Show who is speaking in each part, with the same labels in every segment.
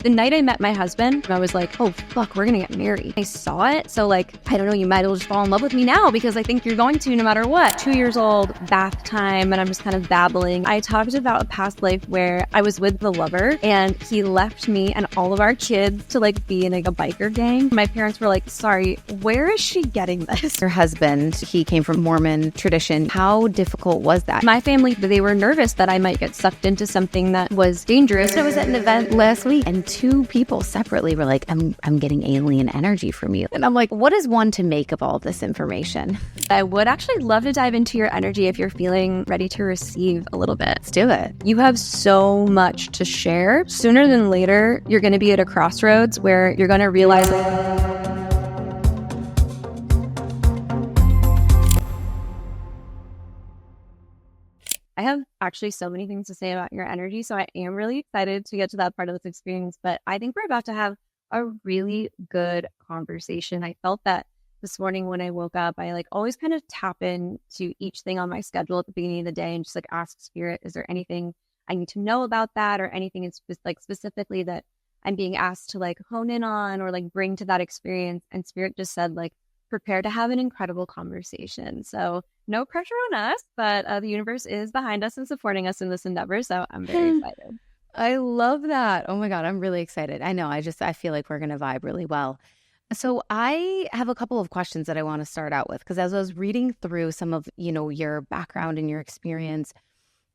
Speaker 1: The night I met my husband, I was like, oh, fuck, we're going to get married. I saw it. So like, I don't know, you might as well just fall in love with me now because I think you're going to no matter what. 2 years old, bath time, and I'm just kind of babbling. I talked about a past life where I was with the lover and he left me and all of our kids to like be in like a biker gang. My parents were like, sorry, where is she getting this?
Speaker 2: Your husband, he came from Mormon tradition. How difficult was that?
Speaker 1: My family, they were nervous that I might get sucked into something that was dangerous.
Speaker 2: I was at an event last week and 2 people separately were like, I'm getting alien energy from you. And I'm like, what is one to make of all this information?
Speaker 1: I would actually love to dive into your energy if you're feeling ready to receive a little bit.
Speaker 2: Let's do it.
Speaker 1: You have so much to share. Sooner than later, you're going to be at a crossroads where you're going to realize I have actually so many things to say about your energy, so I am really excited to get to that part of this experience, but I think we're about to have a really good conversation. I felt that this morning when I woke up, I like always kind of tap into each thing on my schedule at the beginning of the day and just like ask Spirit, is there anything I need to know about that or anything it's just like specifically that I'm being asked to like hone in on or like bring to that experience? And Spirit just said like, prepare to have an incredible conversation. So no pressure on us, but the universe is behind us and supporting us in this endeavor. So I'm very excited.
Speaker 2: I love that. Oh my God, I'm really excited. I know. I feel like we're going to vibe really well. So I have a couple of questions that I want to start out with, because as I was reading through some of, your background and your experience,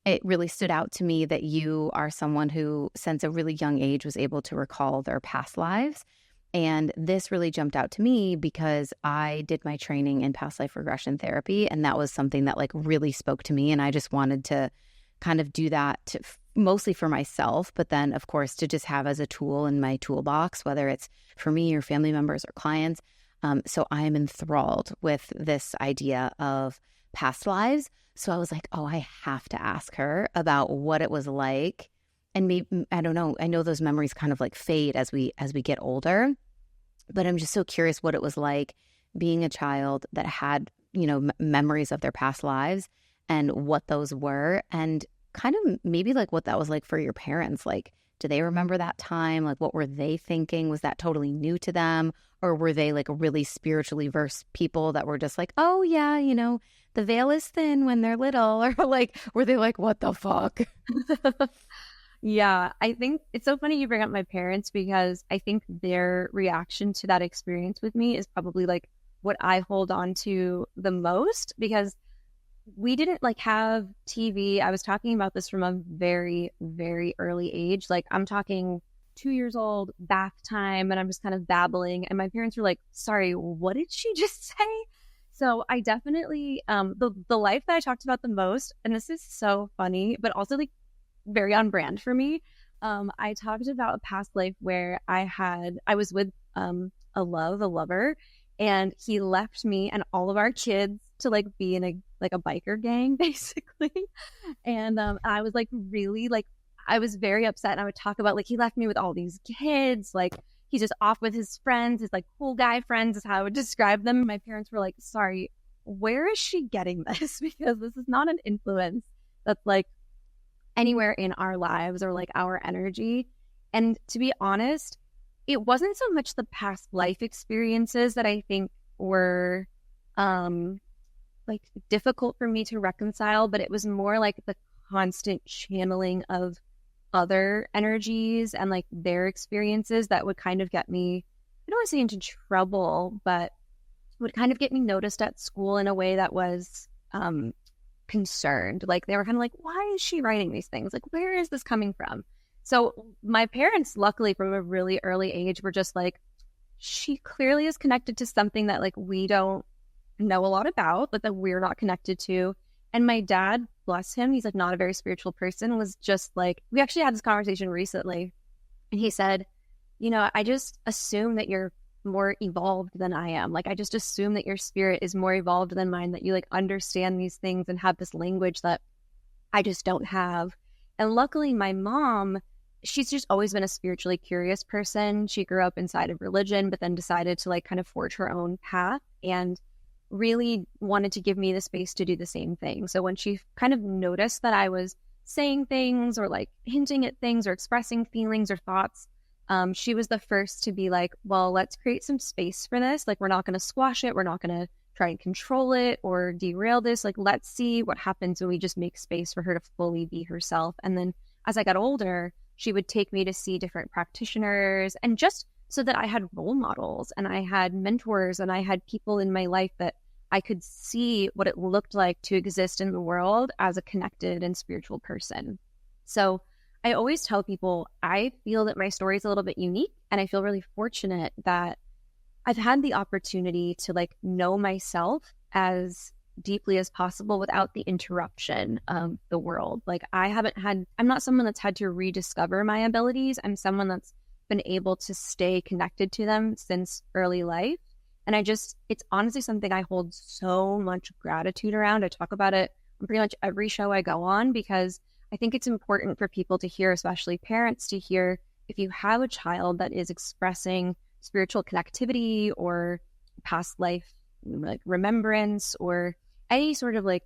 Speaker 2: it really stood out to me that you are someone who, since a really young age, was able to recall their past lives. And this really jumped out to me because I did my training in past life regression therapy. And that was something that like really spoke to me. And I just wanted to kind of do that mostly for myself, but then of course to just have as a tool in my toolbox, whether it's for me or family members or clients. So I am enthralled with this idea of past lives. So I was like, oh, I have to ask her about what it was like. And maybe, I don't know, I know those memories kind of like fade as we get older, but I'm just so curious what it was like being a child that had, memories of their past lives and what those were, and kind of maybe like what that was like for your parents. Like, do they remember that time? Like, what were they thinking? Was that totally new to them? Or were they like really spiritually versed people that were just like, oh yeah, the veil is thin when they're little? Or like, were they like, what the fuck?
Speaker 1: Yeah, I think it's so funny you bring up my parents because I think their reaction to that experience with me is probably like what I hold on to the most, because we didn't like have TV. I was talking about this from a very, very early age. Like I'm talking 2 years old, bath time, and I'm just kind of babbling. And my parents were like, sorry, what did she just say? So I definitely, the life that I talked about the most, and this is so funny, but also like very on brand for me. I talked about a past life where I was with a lover, and he left me and all of our kids to like be in a biker gang basically. And I was like really like, I was very upset, and I would talk about like he left me with all these kids, like he's just off with his friends, his like cool guy friends is how I would describe them. My parents were like, sorry, where is she getting this? Because this is not an influence that's like anywhere in our lives or like our energy. And to be honest, it wasn't so much the past life experiences that I think were like difficult for me to reconcile, but it was more like the constant channeling of other energies and like their experiences that would kind of get me, I don't want to say into trouble, but would kind of get me noticed at school in a way that was concerned. Like they were kind of like, why is she writing these things? Like, where is this coming from? So my parents, luckily from a really early age, were just like, she clearly is connected to something that like we don't know a lot about, but that we're not connected to. And my dad, bless him, he's like not a very spiritual person, was just like, we actually had this conversation recently, and he said, I just assume that you're more evolved than I am. Like I just assume that your spirit is more evolved than mine, that you like understand these things and have this language that I just don't have. And luckily my mom, she's just always been a spiritually curious person. She grew up inside of religion, but then decided to like kind of forge her own path and really wanted to give me the space to do the same thing. So when she kind of noticed that I was saying things or like hinting at things or expressing feelings or thoughts She was the first to be like, well, let's create some space for this. Like, we're not going to squash it. We're not going to try and control it or derail this. Like, let's see what happens when we just make space for her to fully be herself. And then as I got older, she would take me to see different practitioners, and just so that I had role models and I had mentors and I had people in my life that I could see what it looked like to exist in the world as a connected and spiritual person. So I always tell people I feel that my story is a little bit unique, and I feel really fortunate that I've had the opportunity to like know myself as deeply as possible without the interruption of the world. Like, I'm not someone that's had to rediscover my abilities. I'm someone that's been able to stay connected to them since early life. And it's honestly something I hold so much gratitude around. I talk about it on pretty much every show I go on, because I think it's important for people to hear, especially parents, to hear if you have a child that is expressing spiritual connectivity or past life like remembrance or any sort of like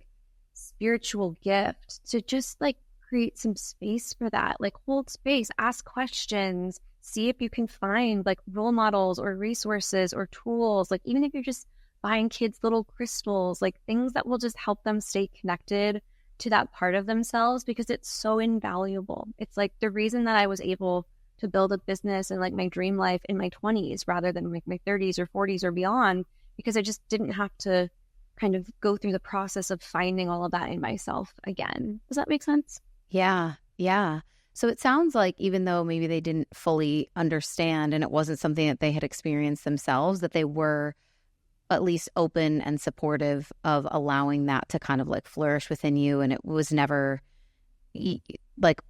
Speaker 1: spiritual gift, to just like create some space for that. Like, hold space, ask questions, see if you can find like role models or resources or tools. Like, even if you're just buying kids little crystals, like things that will just help them stay connected to that part of themselves, because it's so invaluable. It's like the reason that I was able to build a business and like my dream life in my 20s rather than like my 30s or 40s or beyond, because I just didn't have to kind of go through the process of finding all of that in myself again. Does that make sense?
Speaker 2: Yeah. Yeah. So it sounds like even though maybe they didn't fully understand and it wasn't something that they had experienced themselves, that they were at least open and supportive of allowing that to kind of like flourish within you. And it was never like,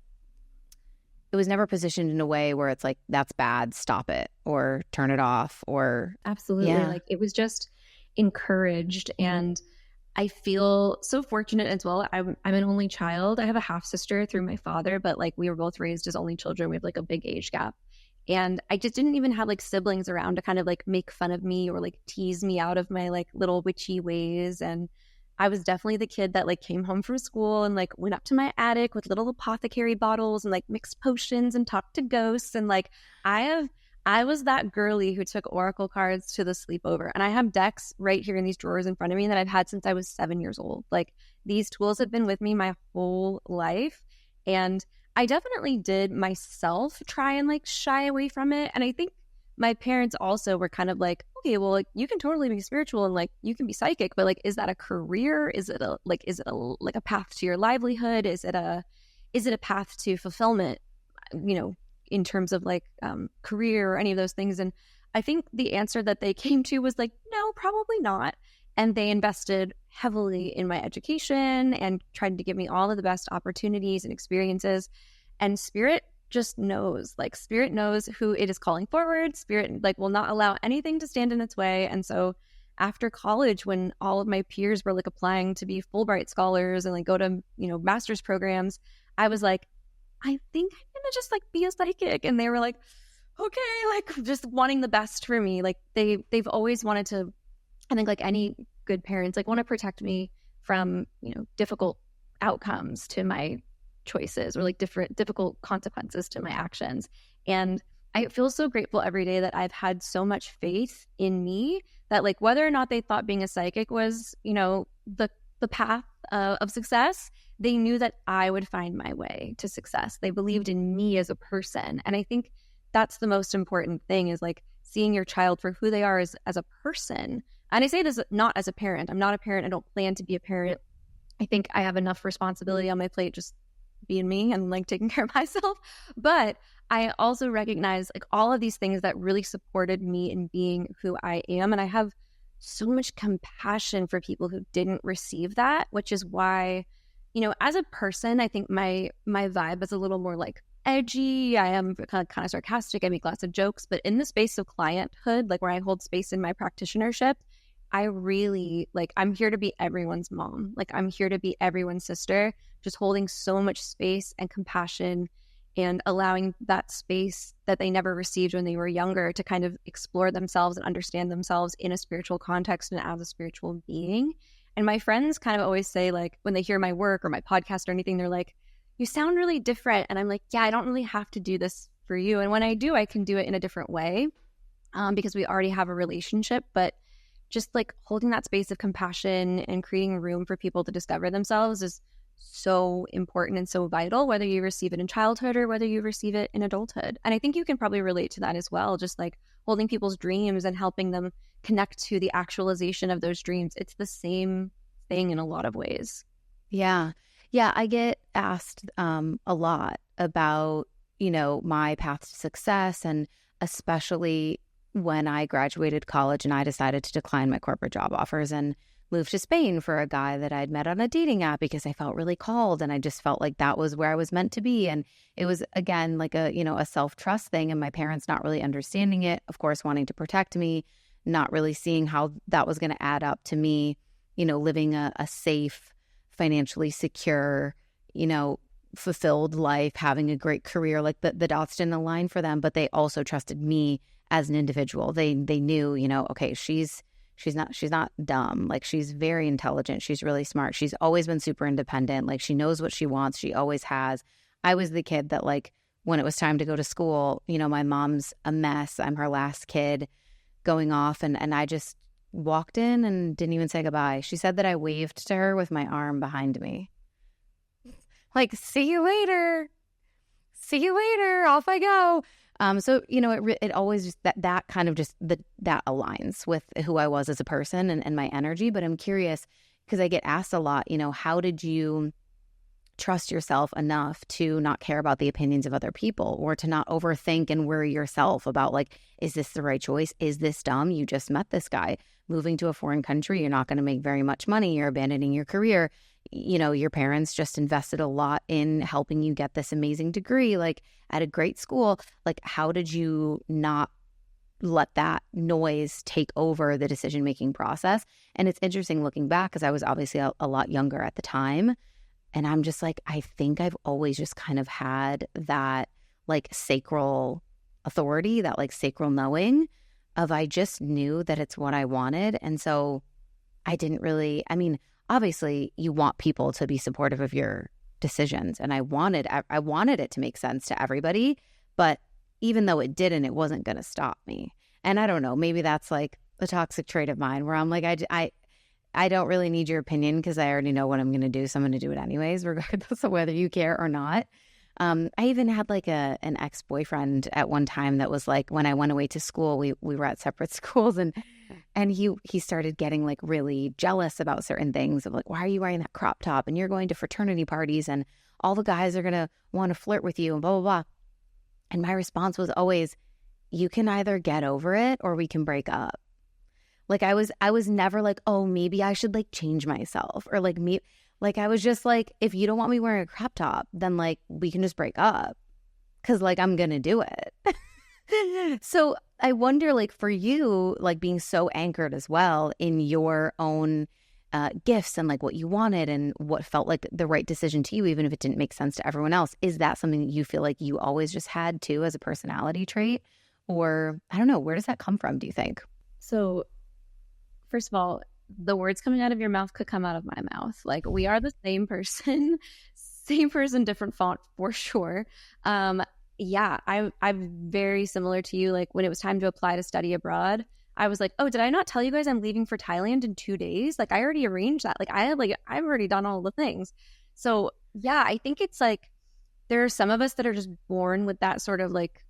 Speaker 2: it was never positioned in a way where it's like, that's bad, stop it, or turn it off, or.
Speaker 3: Absolutely.
Speaker 2: Yeah.
Speaker 3: Like, it was just encouraged. And I feel so fortunate as well. I'm an only child. I have a half sister through my father, but like we were both raised as only children. We have like a big age gap. And I just didn't even have like siblings around to kind of like make fun of me or like tease me out of my like little witchy ways. And I was definitely the kid that like came home from school and like went up to my attic with little apothecary bottles and like mixed potions and talked to ghosts. And like I was that girly who took oracle cards to the sleepover. And I have decks right here in these drawers in front of me that I've had since I was 7 years old. Like, these tools have been with me my whole life. And I definitely did myself try and like shy away from it. And I think my parents also were kind of like, okay, well, like you can totally be spiritual and like you can be psychic, but like, is that a career? Is it a path to your livelihood? Is it a path to fulfillment, in terms of like career or any of those things? And I think the answer that they came to was like, no, probably not. And they invested heavily in my education and tried to give me all of the best opportunities and experiences. And Spirit just knows, like Spirit knows who it is calling forward. Spirit like will not allow anything to stand in its way. And so after college, when all of my peers were like applying to be Fulbright scholars and like go to, master's programs, I was like, I think I'm gonna just like be a psychic. And they were like, okay, like just wanting the best for me. Like they've always wanted to, I think like any good parents, like want to protect me from, difficult outcomes to my choices or like difficult consequences to my actions. And I feel so grateful every day that I've had so much faith in me that like whether or not they thought being a psychic was, the path of success, they knew that I would find my way to success. They believed in me as a person. And I think that's the most important thing, is like seeing your child for who they are as a person. And I say this not as a parent. I'm not a parent. I don't plan to be a parent. I think I have enough responsibility on my plate just being me and like taking care of myself. But I also recognize like all of these things that really supported me in being who I am. And I have so much compassion for people who didn't receive that, which is why, as a person, I think my vibe is a little more like edgy. I am kind of sarcastic. I make lots of jokes. But in the space of clienthood, like where I hold space in my practitionership, I really like, I'm here to be everyone's mom. Like I'm here to be everyone's sister, just holding so much space and compassion and allowing that space that they never received when they were younger to kind of explore themselves and understand themselves in a spiritual context and as a spiritual being. And my friends kind of always say, like, when they hear my work or my podcast or anything, they're like, you sound really different. And I'm like, yeah, I don't really have to do this
Speaker 1: for you. And when I do, I can do it in a different way because we already have a relationship. But just like holding that space of compassion and creating room for people to discover themselves is so important and so vital, whether you receive it in childhood or whether you receive it in adulthood. And I think you can probably relate to that as well, just like holding people's dreams and helping them connect to the actualization of those dreams. It's the same thing in a lot of ways.
Speaker 2: Yeah. Yeah. I get asked a lot about, my path to success, and especially when I graduated college and I decided to decline my corporate job offers and move to Spain for a guy that I'd met on a dating app because I felt really called and I just felt like that was where I was meant to be. And it was, again, like a self-trust thing, and my parents not really understanding it, of course, wanting to protect me, not really seeing how that was going to add up to me, living a safe, financially secure, fulfilled life, having a great career. Like the dots didn't align for them, but they also trusted me as an individual. They knew, okay, she's not dumb. Like, she's very intelligent. She's really smart. She's always been super independent. Like, she knows what she wants. She always has. I was the kid that, like, when it was time to go to school, my mom's a mess. I'm her last kid going off. And I just walked in and didn't even say goodbye. She said that I waved to her with my arm behind me. Like, see you later. See you later. Off I go. So, it always just that kind of just that aligns with who I was as a person and my energy. But I'm curious because I get asked a lot, how did you trust yourself enough to not care about the opinions of other people, or to not overthink and worry yourself about, like, is this the right choice? Is this dumb? You just met this guy. Moving to a foreign country, you're not going to make very much money. You're abandoning your career. Your parents just invested a lot in helping you get this amazing degree, like at a great school. Like, how did you not let that noise take over the decision-making process? And it's interesting looking back, because I was obviously a lot younger at the time. And I'm just like, I think I've always just kind of had that like sacral authority, that like sacral knowing of, I just knew that it's what I wanted. And so I didn't really, obviously you want people to be supportive of your decisions. And I wanted it to make sense to everybody. But even though it didn't, it wasn't going to stop me. And I don't know, maybe that's like a toxic trait of mine where I'm like, I don't really need your opinion because I already know what I'm going to do. So I'm going to do it anyways, regardless of whether you care or not. I even had like an ex-boyfriend at one time that was like, when I went away to school, we were at separate schools, and he started getting like really jealous about certain things of like, why are you wearing that crop top? And you're going to fraternity parties and all the guys are going to want to flirt with you and blah, blah, blah. And my response was always, you can either get over it or we can break up. Like, I was never like, oh, maybe I should like change myself, or like me. Like, I was just like, if you don't want me wearing a crop top, then like we can just break up, because like I'm going to do it. So I wonder, like, for you, like being so anchored as well in your own gifts and like what you wanted and what felt like the right decision to you, even if it didn't make sense to everyone else. Is that something that you feel like you always just had too as a personality trait? Or I don't know, where does that come from, do you think?
Speaker 1: So first of all, the words coming out of your mouth could come out of my mouth. Like, we are the same person, different font for sure. Yeah, I'm very similar to you. Like, when it was time to apply to study abroad, I was like, oh, did I not tell you guys I'm leaving for Thailand in 2 days? Like, I already arranged that. I've already done all the things. So yeah, I think it's like, there are some of us that are just born with that sort of like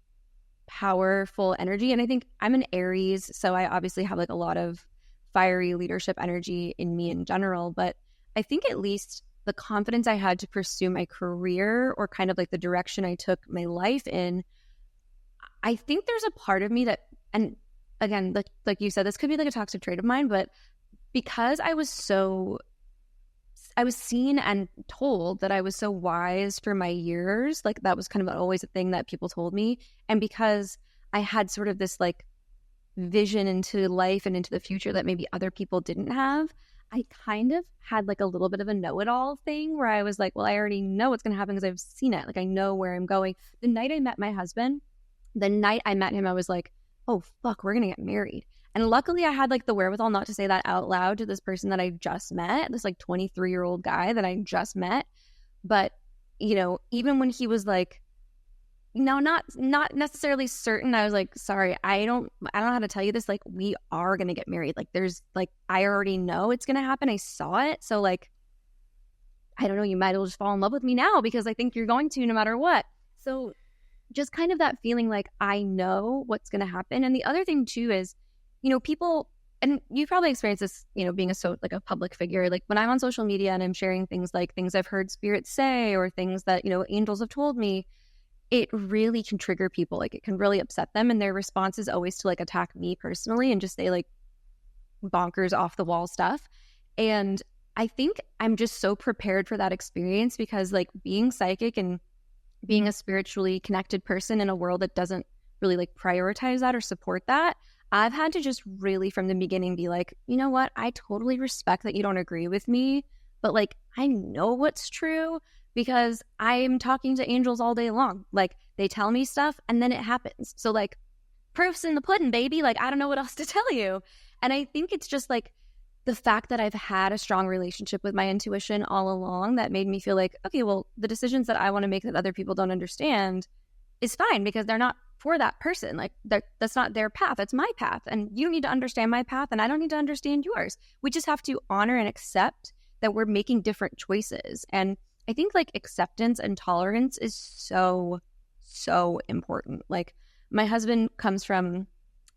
Speaker 1: powerful energy. And I think I'm an Aries, so I obviously have like a lot of fiery leadership energy in me in general. But I think at least the confidence I had to pursue my career, or kind of like the direction I took my life in, I think there's a part of me that, and again, like you said, this could be like a toxic trait of mine, but because I was seen and told that I was so wise for my years, like that was kind of always a thing that people told me. And because I had sort of this like vision into life and into the future that maybe other people didn't have, I kind of had like a little bit of a know-it-all thing where I was like, well, I already know what's going to happen because I've seen it. Like, I know where I'm going. The night I met my husband, the night I met him, I was like, oh, fuck, we're going to get married. And luckily I had like the wherewithal not to say that out loud to this person that I just met, this like 23-year-old guy that I just met. But, even when he was like, not necessarily certain. I was like, sorry, I don't know how to tell you this. Like, we are gonna get married. Like, there's like, I already know it's gonna happen. I saw it. So like, I don't know, you might as well just fall in love with me now because I think you're going to no matter what. So just kind of that feeling like I know what's gonna happen. And the other thing too is, people, and you probably experienced this, being like a public figure. Like when I'm on social media and I'm sharing things like things I've heard spirits say or things that, angels have told me, it really can trigger people. Like it can really upset them. And their response is always to like attack me personally and just say like bonkers off the wall stuff. And I think I'm just so prepared for that experience because like being psychic and being a spiritually connected person in a world that doesn't really like prioritize that or support that, I've had to just really from the beginning be like, you know what? I totally respect that you don't agree with me, but like I know what's true because I'm talking to angels all day long. Like they tell me stuff and then it happens. So like proof's in the pudding, baby. Like I don't know what else to tell you. And I think it's just like the fact that I've had a strong relationship with my intuition all along that made me feel like, okay, well, the decisions that I want to make that other people don't understand is fine because they're not for that person. Like that's not their path. That's my path. And you don't need to understand my path and I don't need to understand yours. We just have to honor and accept that we're making different choices. And I think like acceptance and tolerance is so, so important. Like my husband comes from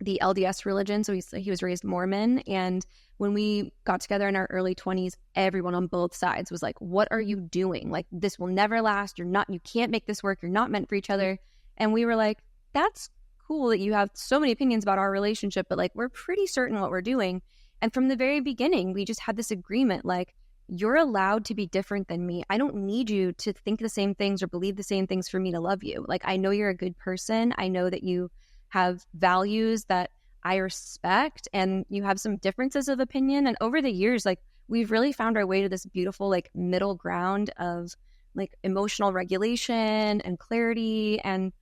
Speaker 1: the LDS religion. So he was raised Mormon. And when we got together in our early 20s, everyone on both sides was like, what are you doing? Like, this will never last. You can't make this work. You're not meant for each other. And we were like, that's cool that you have so many opinions about our relationship, but like, we're pretty certain what we're doing. And from the very beginning, we just had this agreement, like, you're allowed to be different than me. I don't need you to think the same things or believe the same things for me to love you. Like, I know you're a good person. I know that you have values that I respect and you have some differences of opinion. And over the years, like we've really found our way to this beautiful like middle ground of like emotional regulation and clarity. And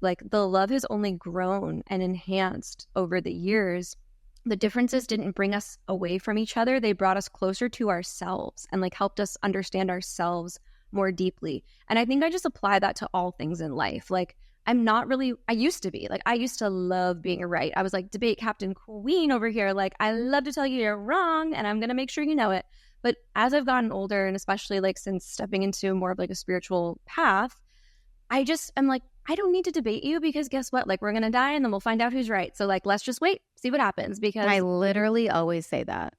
Speaker 1: like the love has only grown and enhanced over the years. The differences didn't bring us away from each other. They brought us closer to ourselves and like helped us understand ourselves more deeply. And I think I just apply that to all things in life. Like I used to be, like, I used to love being right. I was like debate captain queen over here. Like, I love to tell you you're wrong and I'm going to make sure you know it. But as I've gotten older and especially like since stepping into more of like a spiritual path, I just am like, I don't need to debate you because guess what? Like, we're going to die and then we'll find out who's right. So like, let's just wait, see what happens because
Speaker 2: I literally always say that.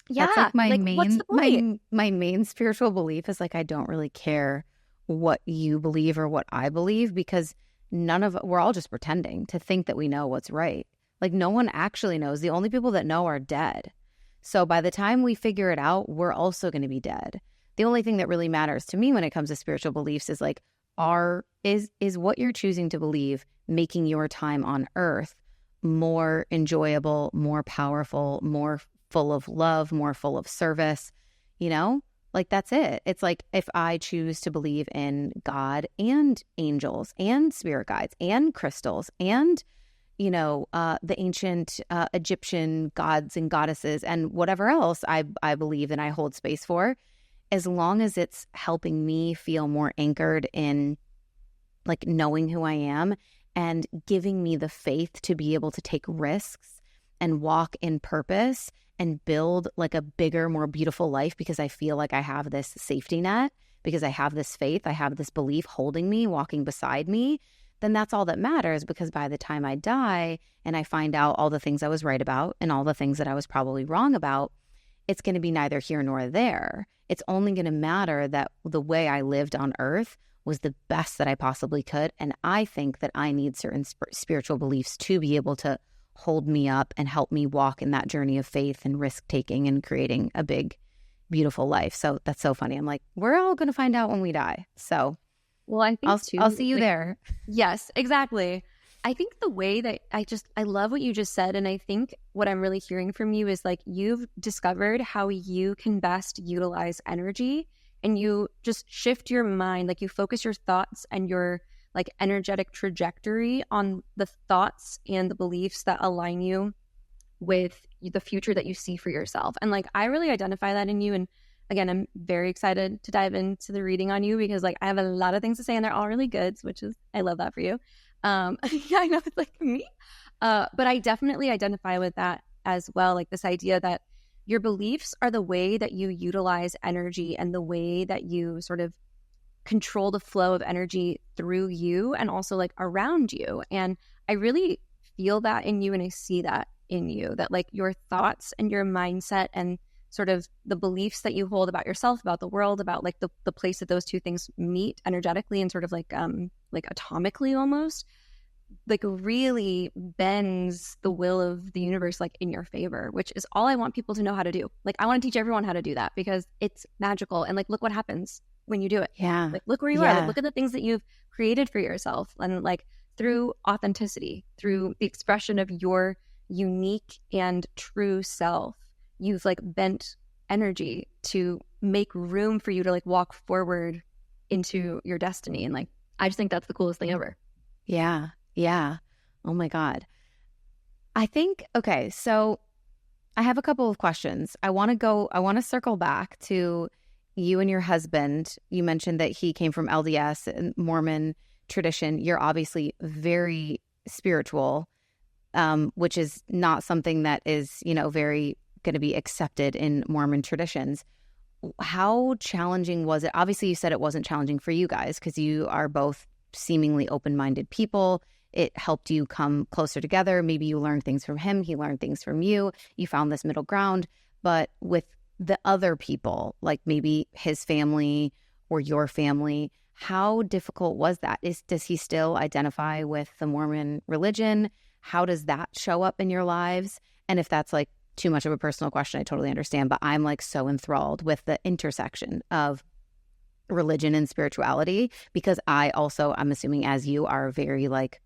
Speaker 1: Yeah.
Speaker 2: That's like
Speaker 1: what's the point?
Speaker 2: my main spiritual belief is like, I don't really care what you believe or what I believe because we're all just pretending to think that we know what's right. Like no one actually knows. The only people that know are dead. So by the time we figure it out, we're also going to be dead. The only thing that really matters to me when it comes to spiritual beliefs is like, is what you're choosing to believe making your time on earth more enjoyable, more powerful, more full of love, more full of service, Like that's it. It's like if I choose to believe in God and angels and spirit guides and crystals and, the ancient Egyptian gods and goddesses and whatever else I believe and I hold space for, as long as it's helping me feel more anchored in like knowing who I am and giving me the faith to be able to take risks and walk in purpose and build like a bigger, more beautiful life because I feel like I have this safety net, because I have this faith, I have this belief holding me, walking beside me, then that's all that matters. Because by the time I die and I find out all the things I was right about and all the things that I was probably wrong about, it's going to be neither here nor there. It's only going to matter that the way I lived on earth was the best that I possibly could. And I think that I need certain spiritual beliefs to be able to hold me up and help me walk in that journey of faith and risk taking and creating a big, beautiful life. So that's so funny. I'm like, we're all going to find out when we die. So
Speaker 1: well, I think
Speaker 2: I'll see you there.
Speaker 1: Yes, exactly. I think the way that I love what you just said. And I think what I'm really hearing from you is like, you've discovered how you can best utilize energy and you just shift your mind. Like you focus your thoughts and your like energetic trajectory on the thoughts and the beliefs that align you with the future that you see for yourself. And like, I really identify that in you. And again, I'm very excited to dive into the reading on you because like I have a lot of things to say and they're all really good, which is, I love that for you. Yeah, I know it's like me. But I definitely identify with that as well. Like this idea that your beliefs are the way that you utilize energy and the way that you sort of control the flow of energy through you and also like around you. And I really feel that in you and I see that in you, that like your thoughts and your mindset and sort of the beliefs that you hold about yourself, about the world, about like the place that those two things meet energetically and sort of like atomically almost, like really bends the will of the universe like in your favor, which is all I want people to know how to do. Like I want to teach everyone how to do that because it's magical. And like look what happens when you do it.
Speaker 2: Yeah.
Speaker 1: Like look where you are. Like look at the things that you've created for yourself, and like through authenticity, through the expression of your unique and true self, you've like bent energy to make room for you to like walk forward into your destiny. And like I just think that's the coolest thing ever.
Speaker 2: Yeah. Yeah. Oh my God. I think, okay, so I have a couple of questions. I want to circle back to you and your husband. You mentioned that he came from LDS and Mormon tradition. You're obviously very spiritual, which is not something that is, very going to be accepted in Mormon traditions. How challenging was it? Obviously, you said it wasn't challenging for you guys because you are both seemingly open-minded people. It helped you come closer together. Maybe you learned things from him. He learned things from you. You found this middle ground. But with the other people, like maybe his family or your family, how difficult was that? Does he still identify with the Mormon religion? How does that show up in your lives? And if that's like too much of a personal question, I totally understand. But I'm like so enthralled with the intersection of religion and spirituality because I'm assuming as you are very like,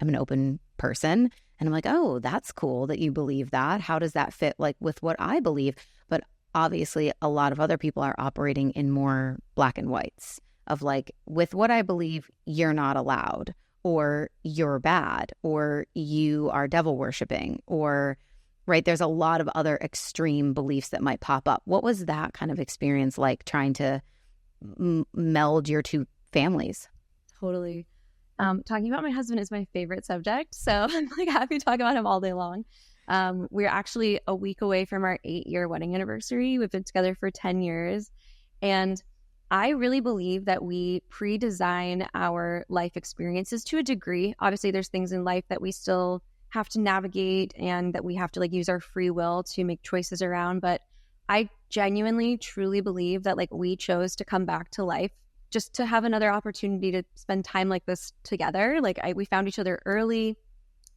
Speaker 2: I'm an open person and I'm like, oh, that's cool that you believe that. How does that fit like with what I believe? But obviously a lot of other people are operating in more black and whites of like, with what I believe, you're not allowed, or you're bad, or you are devil worshiping, or right. There's a lot of other extreme beliefs that might pop up. What was that kind of experience like trying to meld your two families?
Speaker 1: Totally. Talking about my husband is my favorite subject, so I'm like happy to talk about him all day long. We're actually a week away from our 8-year wedding anniversary. We've been together for 10 years, and I really believe that we pre-design our life experiences to a degree. Obviously, there's things in life that we still have to navigate and that we have to like use our free will to make choices around, but I genuinely, truly believe that like we chose to come back to life just to have another opportunity to spend time like this together. Like we found each other early.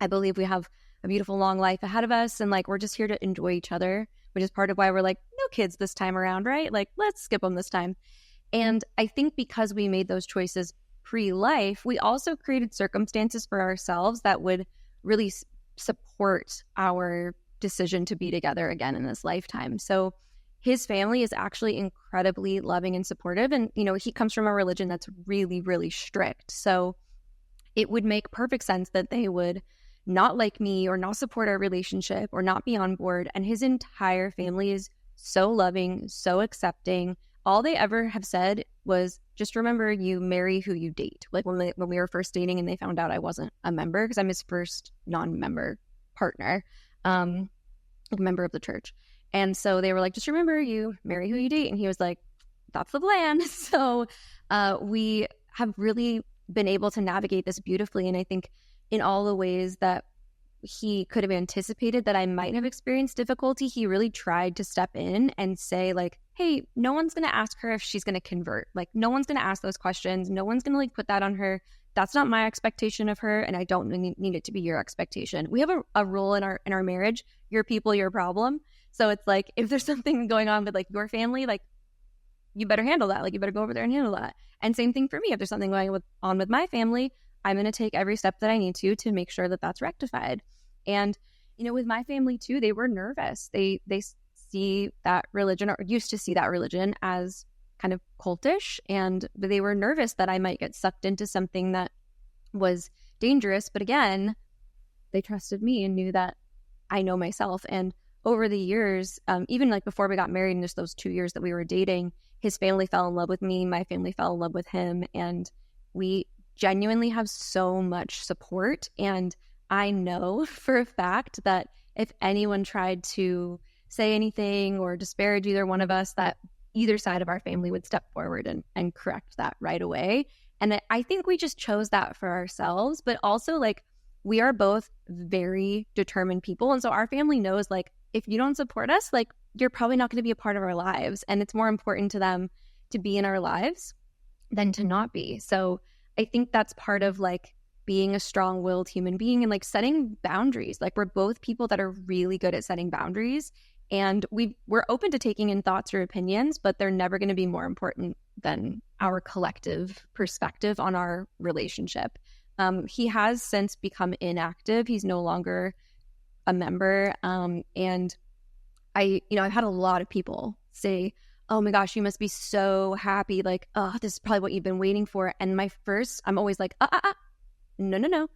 Speaker 1: I believe we have a beautiful long life ahead of us. And like, we're just here to enjoy each other, which is part of why we're like, no kids this time around, right? Like, let's skip them this time. And I think because we made those choices pre-life, we also created circumstances for ourselves that would really support our decision to be together again in this lifetime. So his family is actually incredibly loving and supportive. And, he comes from a religion that's really, really strict. So it would make perfect sense that they would not like me or not support our relationship or not be on board. And his entire family is so loving, so accepting. All they ever have said was, just remember, you marry who you date. Like when we were first dating and they found out I wasn't a member, because I'm his first non-member partner, like member of the church. And so they were like, just remember, you marry who you date. And he was like, that's the plan. So we have really been able to navigate this beautifully. And I think in all the ways that he could have anticipated that I might have experienced difficulty, he really tried to step in and say like, hey, no one's going to ask her if she's going to convert. Like, no one's going to ask those questions. No one's going to like put that on her. That's not my expectation of her. And I don't need it to be your expectation. We have a rule in our marriage: your people, your problem. So it's like, if there's something going on with like your family, like you better handle that. Like you better go over there and handle that. And same thing for me. If there's something going on with my family, I'm going to take every step that I need to make sure that that's rectified. And, with my family too, they were nervous. They see that religion, or used to see that religion, as kind of cultish. And they were nervous that I might get sucked into something that was dangerous. But again, they trusted me and knew that I know myself. And over the years, even like before we got married and just those 2 years that we were dating, his family fell in love with me, my family fell in love with him, and we genuinely have so much support. And I know for a fact that if anyone tried to say anything or disparage either one of us, that either side of our family would step forward and correct that right away. And I think we just chose that for ourselves, but also like we are both very determined people. And so our family knows like, if you don't support us, like you're probably not going to be a part of our lives. And it's more important to them to be in our lives than to not be. So I think that's part of like being a strong-willed human being and like setting boundaries. Like we're both people that are really good at setting boundaries, and we're open to taking in thoughts or opinions, but they're never going to be more important than our collective perspective on our relationship. He has since become inactive. He's no longer a member. And I've had a lot of people say, oh my gosh, you must be so happy. Like, oh, this is probably what you've been waiting for. And I'm always like, no.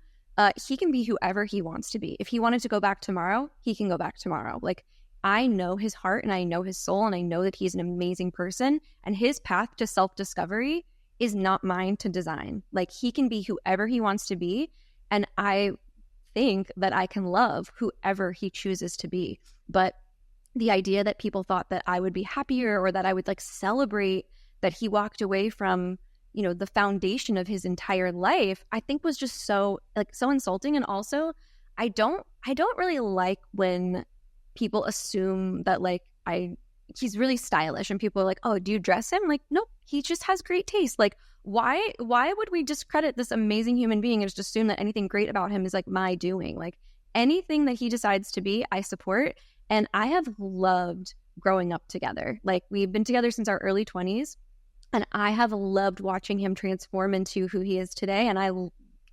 Speaker 1: He can be whoever he wants to be. If he wanted to go back tomorrow, he can go back tomorrow. Like, I know his heart and I know his soul and I know that he's an amazing person, and his path to self-discovery is not mine to design. Like, he can be whoever he wants to be, and I think that I can love whoever he chooses to be. But the idea that people thought that I would be happier or that I would like celebrate that he walked away from, the foundation of his entire life, I think was just so insulting. And also, I don't really like when people assume that like he's really stylish and people are like, oh, do you dress him? Like, nope, he just has great taste. Like, why would we discredit this amazing human being and just assume that anything great about him is like my doing? Like, anything that he decides to be, I support. And I have loved growing up together. Like, we've been together since our early 20s, and I have loved watching him transform into who he is today. And I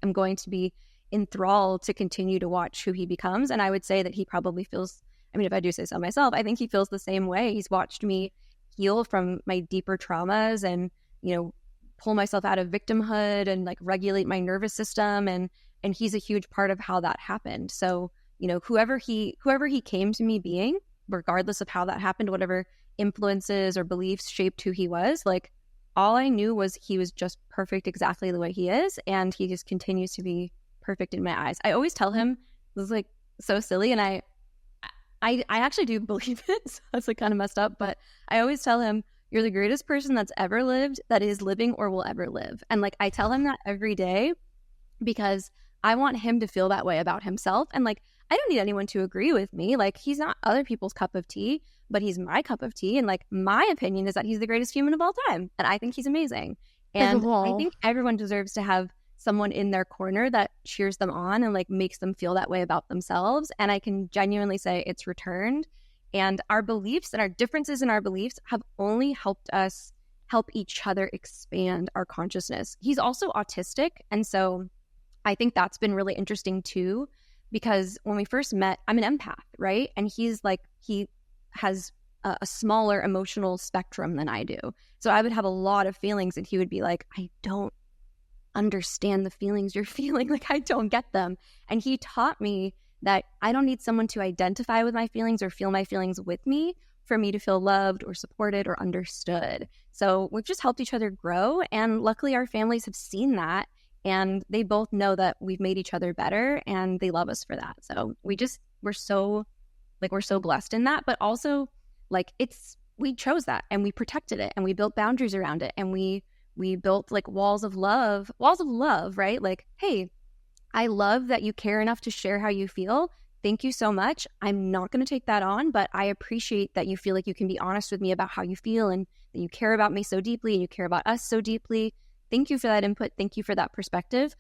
Speaker 1: am going to be enthralled to continue to watch who he becomes. And I would say that he probably feels, if I do say so myself, I think he feels the same way. He's watched me heal from my deeper traumas and, pull myself out of victimhood and like regulate my nervous system. And he's a huge part of how that happened. So, whoever he came to me being, regardless of how that happened, whatever influences or beliefs shaped who he was, like, all I knew was he was just perfect exactly the way he is. And he just continues to be perfect in my eyes. I always tell him, this is like so silly, and I actually do believe it. So that's like kind of messed up, but I always tell him, you're the greatest person that's ever lived, that is living, or will ever live. And like, I tell him that every day because I want him to feel that way about himself. And like, I don't need anyone to agree with me. Like, he's not other people's cup of tea, but he's my cup of tea. And like, my opinion is that he's the greatest human of all time. And I think he's amazing. And I think everyone deserves to have someone in their corner that cheers them on and like makes them feel that way about themselves. And I can genuinely say it's returned. And our beliefs and our differences in our beliefs have only helped us help each other expand our consciousness. He's also autistic. And so I think that's been really interesting too, because when we first met, I'm an empath, right? And he has a smaller emotional spectrum than I do. So I would have a lot of feelings and he would be like, I don't understand the feelings you're feeling. Like, I don't get them. And he taught me that I don't need someone to identify with my feelings or feel my feelings with me for me to feel loved or supported or understood. So we've just helped each other grow. And luckily our families have seen that, and they both know that we've made each other better and they love us for that. So we're so blessed in that, but also like we chose that and we protected it and we built boundaries around it, and we built like walls of love, right? Like, hey, I love that you care enough to share how you feel. Thank you so much. I'm not going to take that on, but I appreciate that you feel like you can be honest with me about how you feel and that you care about me so deeply and you care about us so deeply. Thank you for that input. Thank you for that perspective.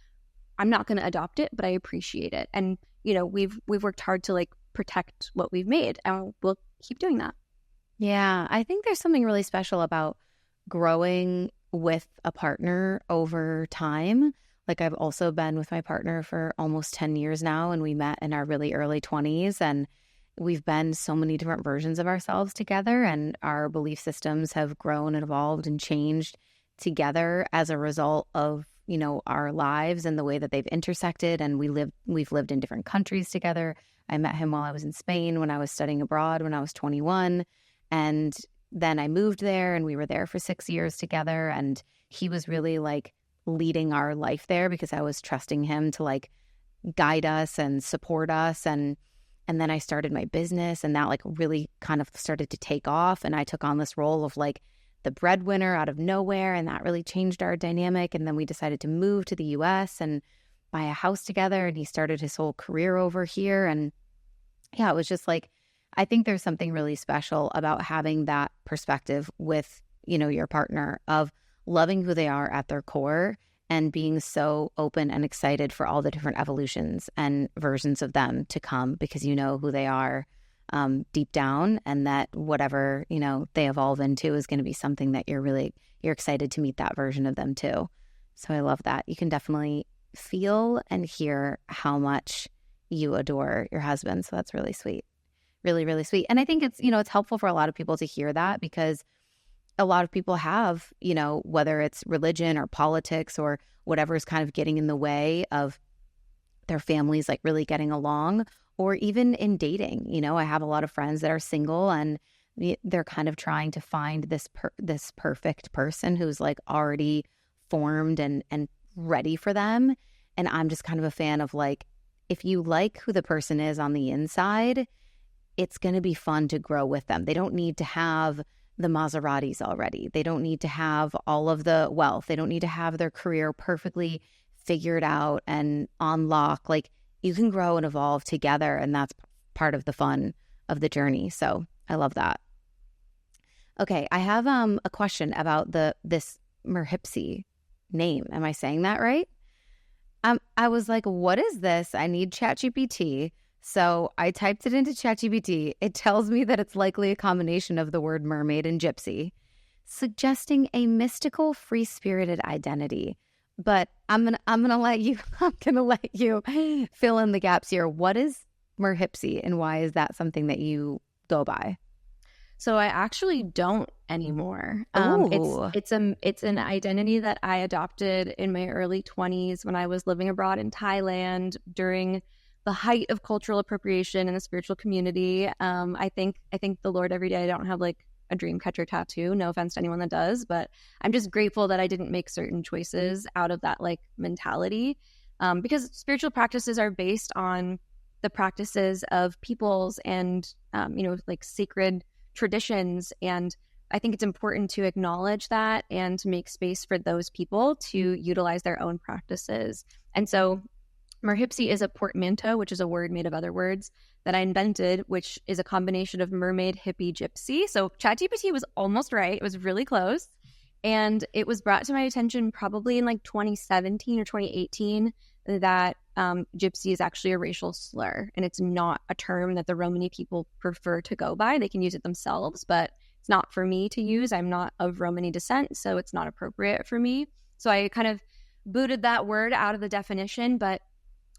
Speaker 1: I'm not going to adopt it, but I appreciate it. And, we've worked hard to like protect what we've made, and we'll keep doing that.
Speaker 2: Yeah, I think there's something really special about growing with a partner over time. Like, I've also been with my partner for almost 10 years now, and we met in our really early 20s, and we've been so many different versions of ourselves together, and our belief systems have grown and evolved and changed together as a result of, our lives and the way that they've intersected. And we've lived in different countries together. I met him while I was in Spain when I was studying abroad when I was 21. And then I moved there and we were there for 6 years together. And he was really like leading our life there because I was trusting him to like guide us and support us. And then I started my business, and that like really kind of started to take off. And I took on this role of like the breadwinner out of nowhere, and that really changed our dynamic. And then we decided to move to the US and buy a house together, and he started his whole career over here. And yeah, it was just like, I think there's something really special about having that perspective with, your partner, of loving who they are at their core and being so open and excited for all the different evolutions and versions of them to come, because you know who they are deep down, and that whatever, they evolve into is going to be something that you're excited to meet that version of them too. So I love that. You can definitely feel and hear how much you adore your husband. So that's really sweet. Really, really sweet. And I think it's, it's helpful for a lot of people to hear that, because a lot of people have, whether it's religion or politics or whatever is kind of getting in the way of their families like really getting along, or even in dating. I have a lot of friends that are single, and they're kind of trying to find this perfect person who's like already formed and ready for them. And I'm just kind of a fan of like, if you like who the person is on the inside, it's going to be fun to grow with them. They don't need to have the Maseratis already. They don't need to have all of the wealth. They don't need to have their career perfectly figured out and on lock. Like, you can grow and evolve together, and that's part of the fun of the journey. So I love that. Okay, I have a question about this Merhipsi name. Am I saying that right? I was like, what is this? I need ChatGPT. So I typed it into ChatGPT. It tells me that it's likely a combination of the word mermaid and gypsy, suggesting a mystical, free-spirited identity. But I'm gonna let you fill in the gaps here. What is Merhipsi, and why is that something that you go by?
Speaker 3: So I actually don't anymore.
Speaker 2: Ooh.
Speaker 3: It's an identity that I adopted in my early 20s when I was living abroad in Thailand during the height of cultural appropriation in the spiritual community. I think the Lord every day. I don't have like a dream catcher tattoo. No offense to anyone that does, but I'm just grateful that I didn't make certain choices out of that like mentality, because spiritual practices are based on the practices of peoples and like sacred traditions. And I think it's important to acknowledge that and to make space for those people to utilize their own practices. And so Merhipsi is a portmanteau, which is a word made of other words that I invented, which is a combination of mermaid, hippie, gypsy. So ChatGPT was almost right. It was really close. And it was brought to my attention probably in like 2017 or 2018 that gypsy is actually a racial slur. And it's not a term that the Romani people prefer to go by. They can use it themselves, but it's not for me to use. I'm not of Romani descent, so it's not appropriate for me. So I kind of booted that word out of the definition. But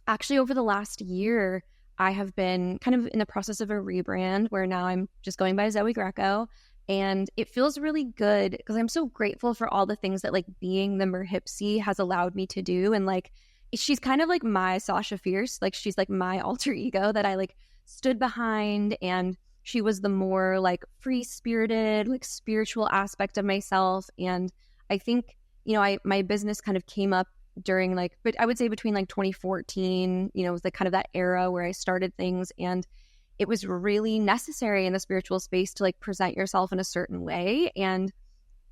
Speaker 3: actually, over the last year, I have been kind of in the process of a rebrand where now I'm just going by Zoey Greco. And it feels really good because I'm so grateful for all the things that like being the Merhipsi has allowed me to do. And like, she's kind of like my Sasha Fierce. Like, she's like my alter ego that I like stood behind. And she was the more like free-spirited, like spiritual aspect of myself. And I think, my business kind of came up during like, but I would say between like 2014, it was like kind of that era where I started things, and it was really necessary in the spiritual space to like present yourself in a certain way. And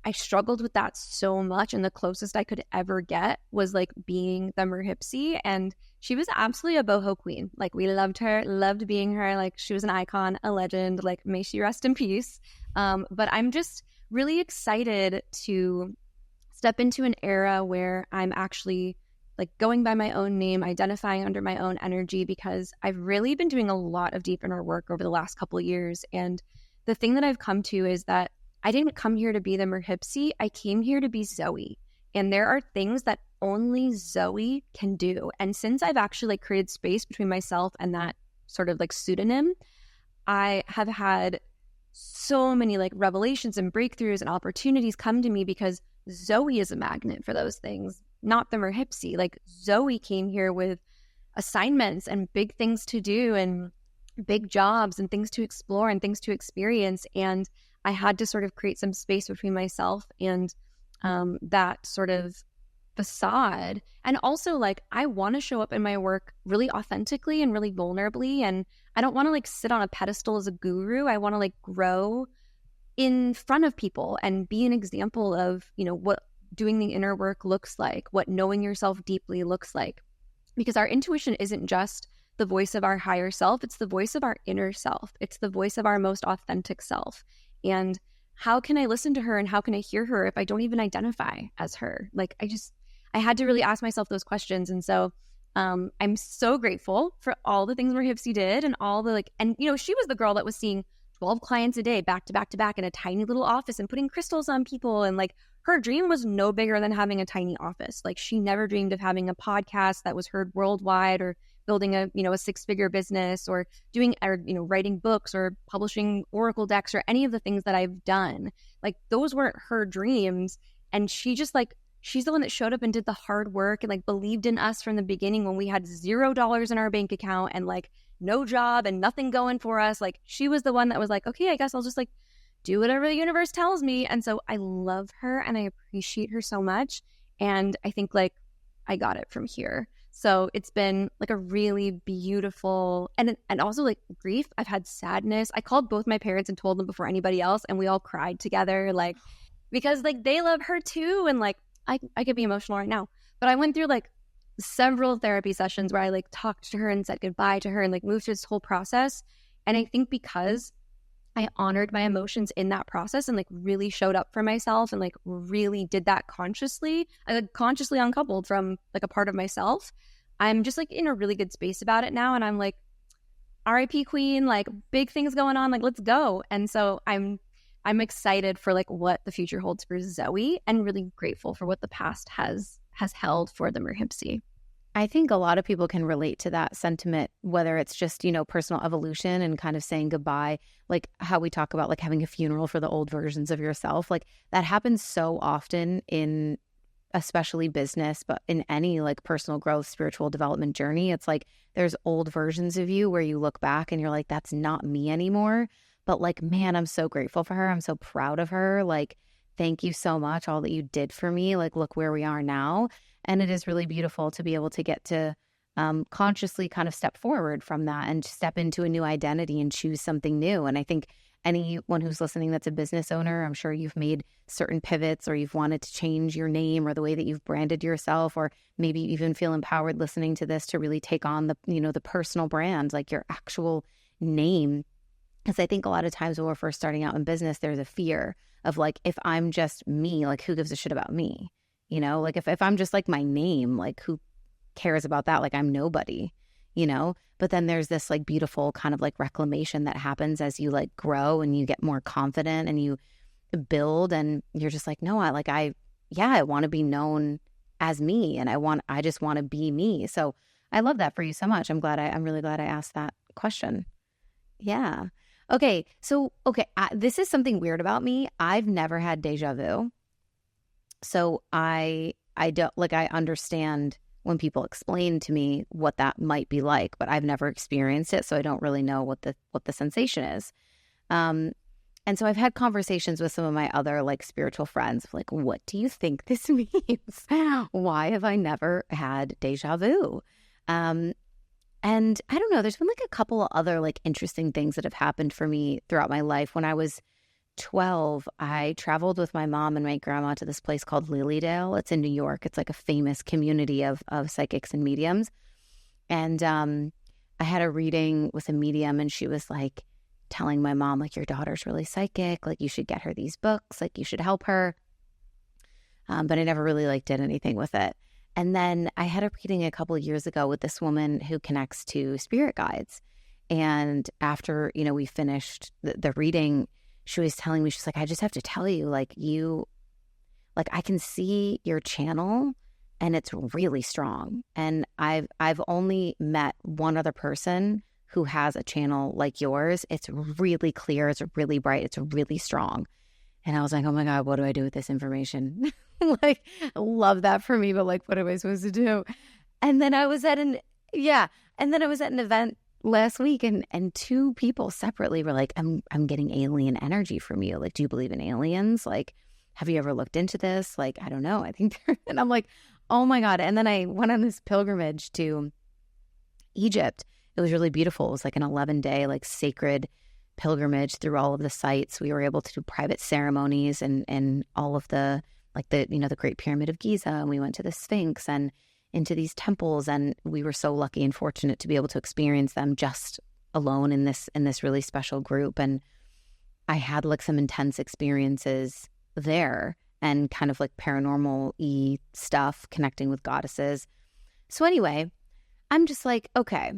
Speaker 3: I struggled with that so much, and the closest I could ever get was like being the Merhipsi. And she was absolutely a boho queen. Like, we loved her, loved being her. Like, she was an icon, a legend. Like, may she rest in peace. But I'm just really excited to step into an era where I'm actually like going by my own name, identifying under my own energy, because I've really been doing a lot of deep inner work over the last couple of years. And the thing that I've come to is that I didn't come here to be the Merhipsi. I came here to be Zoey. And there are things that only Zoey can do. And since I've actually like created space between myself and that sort of like pseudonym, I have had so many like revelations and breakthroughs and opportunities come to me because Zoey is a magnet for those things.
Speaker 1: not the Merhipsy. Like Zoey came here with assignments and big things to do and big jobs and things to explore and things to experience. And I had to sort of create some space between myself and that sort of facade. And also, like, I want to show up in my work really authentically and really vulnerably. And I don't want to like sit on a pedestal as a guru. I want to like grow in front of people and be an example of, you know, what doing the inner work looks like, what knowing yourself deeply looks like. Because our intuition isn't just the voice of our higher self, it's the voice of our inner self. It's the voice of our most authentic self. And how can I listen to her and how can I hear her if I don't even identify as her? Like, I had to really ask myself those questions. And so I'm so grateful for all the things Merhipsy did and all the like, and you know, she was the girl that was seeing 12 clients a day, back to back to back in a tiny little office and putting crystals on people. And like, her dream was no bigger than having a tiny office. Like, she never dreamed of having a podcast that was heard worldwide or building a, you know, a 6-figure business or doing, or, you know, writing books or publishing Oracle decks or any of the things that I've done. Like, those weren't her dreams. And she just like, she's the one that showed up and did the hard work and like believed in us from the beginning when we had $0 in our bank account and like no job and nothing going for us. Like, she was the one that was like, okay, I guess I'll just like do whatever the universe tells me. And so I love her and I appreciate her so much. And I think like I got it from here. So it's been like a really beautiful and also like grief. I've had sadness. I called both my parents and told them before anybody else, and we all cried together, like, because like they love her too. And like I could be emotional right now, but I went through like several therapy sessions where I like talked to her and said goodbye to her and like moved through this whole process. And I think because I honored my emotions in that process and like really showed up for myself and like really did that consciously, I like consciously uncoupled from like a part of myself. I'm just like in a really good space about it now. And I'm like, RIP queen, like big things going on, like let's go. And so I'm excited for like what the future holds for Zoey and really grateful for what the past has held for the Merhipsy.
Speaker 2: I think a lot of people can relate to that sentiment, whether it's just, you know, personal evolution and kind of saying goodbye, like how we talk about like having a funeral for the old versions of yourself. Like that happens so often in especially business, but in any like personal growth, spiritual development journey. It's like there's old versions of you where you look back and you're like, that's not me anymore. But like, man, I'm so grateful for her. I'm so proud of her. Like, thank you so much, all that you did for me. Like, look where we are now. And it is really beautiful to be able to get to consciously kind of step forward from that and step into a new identity and choose something new. And I think anyone who's listening that's a business owner, I'm sure you've made certain pivots or you've wanted to change your name or the way that you've branded yourself, or maybe you even feel empowered listening to this to really take on the, you know, the personal brand, like your actual name. Because I think a lot of times when we're first starting out in business, there's a fear of like, if I'm just me, like who gives a shit about me? You know, like if I'm just like my name, like who cares about that? Like I'm nobody, you know? But then there's this like beautiful kind of like reclamation that happens as you like grow and you get more confident and you build and you're just like, no, I want to be known as me and I just want to be me. So I love that for you so much. I'm really glad I asked that question. Yeah. Okay. So, this is something weird about me. I've never had deja vu. So I don't like, I understand when people explain to me what that might be like, but I've never experienced it. So I don't really know what the sensation is. And so I've had conversations with some of my other like spiritual friends, like, what do you think this means? Why have I never had deja vu? And I don't know, there's been like a couple of other like interesting things that have happened for me throughout my life. When I was 12, I traveled with my mom and my grandma to this place called Lilydale. It's in New York. It's like a famous community of psychics and mediums. And I had a reading with a medium and she was like telling my mom, like, your daughter's really psychic. Like, you should get her these books. Like, you should help her. But I never really like did anything with it. And then I had a reading a couple of years ago with this woman who connects to spirit guides. And after, you know, we finished the reading, she was telling me, she's like, I just have to tell you, like, I can see your channel and it's really strong. And I've only met one other person who has a channel like yours. It's really clear. It's really bright. It's really strong. And I was like, oh my God, what do I do with this information? Like, love that for me, but like, what am I supposed to do? And then I was at an event last week, and two people separately were like, I'm getting alien energy from you. Like, do you believe in aliens? Like, have you ever looked into this? Like, I don't know. I think and I'm like, oh my God. And then I went on this pilgrimage to Egypt. It was really beautiful. It was like an 11-day like sacred pilgrimage through all of the sites. We were able to do private ceremonies and all of the like the Great Pyramid of Giza, and we went to the Sphinx and into these temples, and we were so lucky and fortunate to be able to experience them just alone in this really special group. And I had like some intense experiences there and kind of like paranormal-y stuff, connecting with goddesses. So anyway, I'm just like, okay,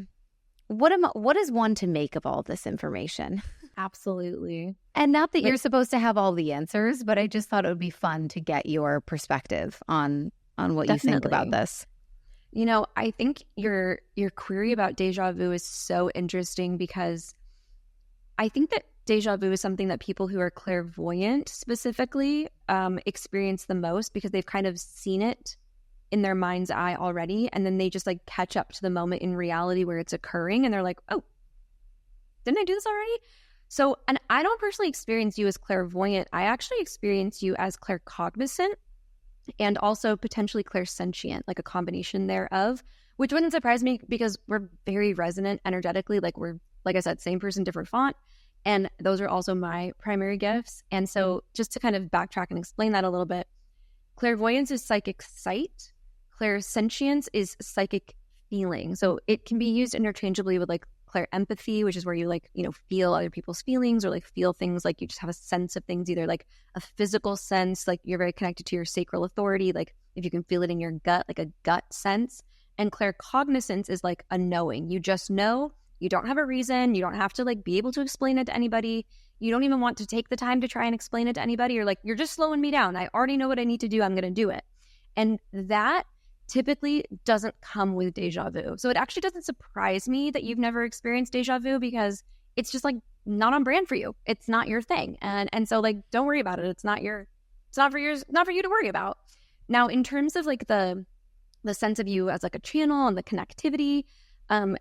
Speaker 2: what is one to make of all this information?
Speaker 3: Absolutely.
Speaker 2: And not that you're supposed to have all the answers, but I just thought it would be fun to get your perspective on what you think about this.
Speaker 1: You know, I think your query about deja vu is so interesting, because I think that deja vu is something that people who are clairvoyant specifically experience the most, because they've kind of seen it in their mind's eye already, and then they just like catch up to the moment in reality where it's occurring, and they're like, oh, didn't I do this already? So, and I don't personally experience you as clairvoyant. I actually experience you as claircognizant and also potentially clairsentient, like a combination thereof, which wouldn't surprise me because we're very resonant energetically. Like we're, like I said, same person, different font. And those are also my primary gifts. And so just to kind of backtrack and explain that a little bit, clairvoyance is psychic sight. Clairsentience is psychic feeling. So it can be used interchangeably with like clairempathy, which is where you like, feel other people's feelings, or like feel things, like you just have a sense of things, either like a physical sense, like you're very connected to your sacral authority, like if you can feel it in your gut, like a gut sense. And claircognizance is like a knowing. You just know. You don't have a reason. You don't have to like be able to explain it to anybody. You don't even want to take the time to try and explain it to anybody. You're like, you're just slowing me down. I already know what I need to do. I'm going to do it. And that typically doesn't come with deja vu. So it actually doesn't surprise me that you've never experienced deja vu, because it's just like not on brand for you. It's not your thing. And so like, don't worry about it. It's not for you to worry about. Now, in terms of like the sense of you as like a channel and the connectivity,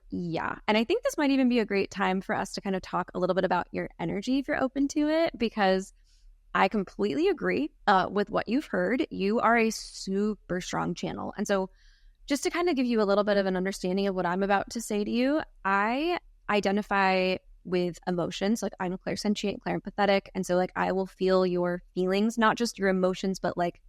Speaker 1: yeah. And I think this might even be a great time for us to kind of talk a little bit about your energy if you're open to it, because I completely agree with what you've heard. You are a super strong channel. And so just to kind of give you a little bit of an understanding of what I'm about to say to you, I identify with emotions. Like I'm clairsentient, clairempathetic. And so like I will feel your feelings, not just your emotions, but like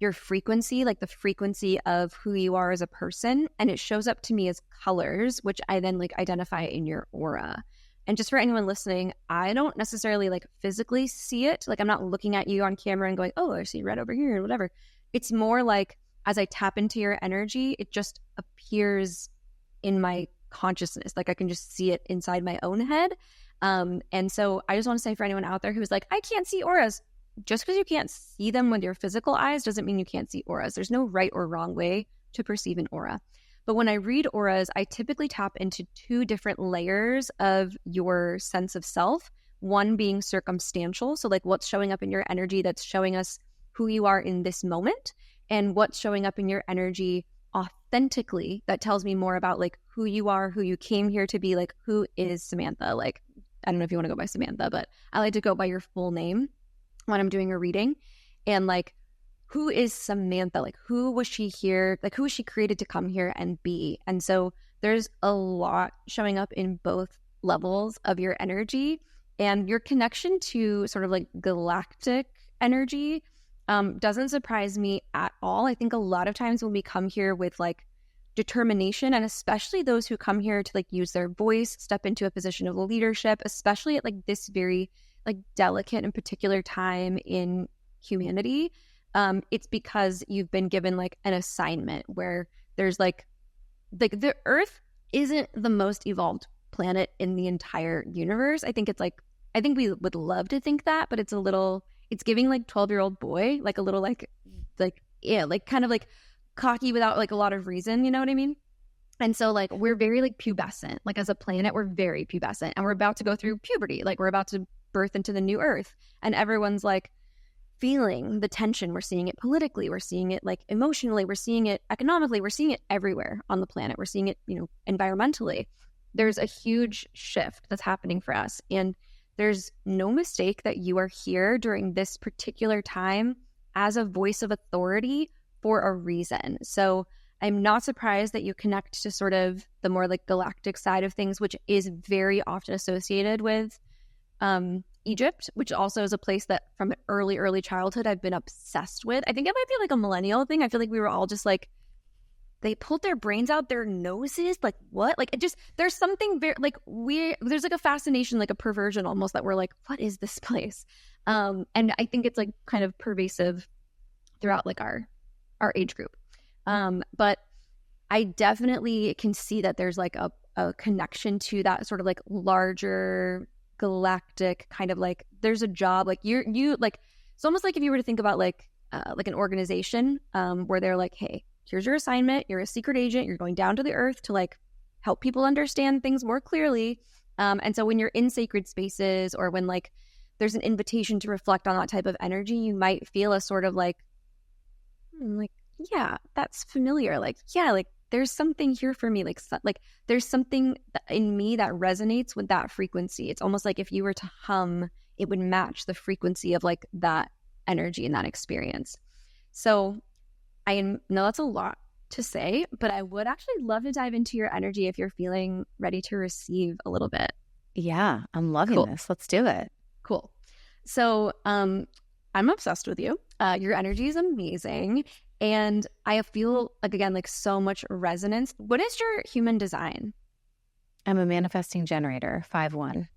Speaker 1: your frequency, like the frequency of who you are as a person. And it shows up to me as colors, which I then like identify in your aura. And just for anyone listening, I don't necessarily like physically see it. Like I'm not looking at you on camera and going, oh, I see red over here and whatever. It's more like as I tap into your energy, it just appears in my consciousness. Like I can just see it inside my own head. And so I just want to say for anyone out there who's like, I can't see auras. Just because you can't see them with your physical eyes doesn't mean you can't see auras. There's no right or wrong way to perceive an aura. But when I read auras, I typically tap into two different layers of your sense of self, one being circumstantial. So like what's showing up in your energy that's showing us who you are in this moment, and what's showing up in your energy authentically that tells me more about like who you are, who you came here to be, like who is Samantha. Like, I don't know if you want to go by Samantha, but I like to go by your full name when I'm doing a reading. And like, who is Samantha? Like, who was she here? Like, who was she created to come here and be? And so there's a lot showing up in both levels of your energy, and your connection to sort of like galactic energy doesn't surprise me at all. I think a lot of times when we come here with like determination, and especially those who come here to like use their voice, step into a position of leadership, especially at like this very like delicate and particular time in humanity, it's because you've been given like an assignment where there's like the Earth isn't the most evolved planet in the entire universe. I think we would love to think that, but it's giving like 12-year-old boy, like a little like yeah, like kind of like cocky without like a lot of reason, you know what I mean? And so like we're very like pubescent, like as a planet, we're very pubescent, and we're about to go through puberty. Like we're about to birth into the new Earth, and everyone's like feeling the tension. We're seeing it politically. We're seeing it like emotionally. We're seeing it economically. We're seeing it everywhere on the planet. We're seeing it, environmentally. There's a huge shift that's happening for us. And there's no mistake that you are here during this particular time as a voice of authority for a reason. So I'm not surprised that you connect to sort of the more like galactic side of things, which is very often associated with Egypt, which also is a place that from early childhood I've been obsessed with. I think it might be like a millennial thing. I feel like we were all just like, they pulled their brains out their noses. Like what? Like it just, there's something very like there's like a fascination, like a perversion almost, that we're like, what is this place? And I think it's like kind of pervasive throughout like our age group. But I definitely can see that there's like a connection to that sort of like larger galactic kind of like, there's a job like you like, it's almost like if you were to think about like an organization where they're like, hey, here's your assignment. You're a secret agent. You're going down to the earth to like help people understand things more clearly. And so when you're in sacred spaces or when like there's an invitation to reflect on that type of energy, you might feel a sort of like, yeah, that's familiar. Like, yeah, like there's something here for me. Like there's something in me that resonates with that frequency. It's almost like if you were to hum, it would match the frequency of like that energy and that experience. So I know that's a lot to say, but I would actually love to dive into your energy if you're feeling ready to receive a little bit.
Speaker 2: Yeah, I'm loving this. Let's do it.
Speaker 1: Cool. So I'm obsessed with you. Your energy is amazing. And I feel like, again, like so much resonance. What is your human design?
Speaker 2: I'm a manifesting generator, 5-1.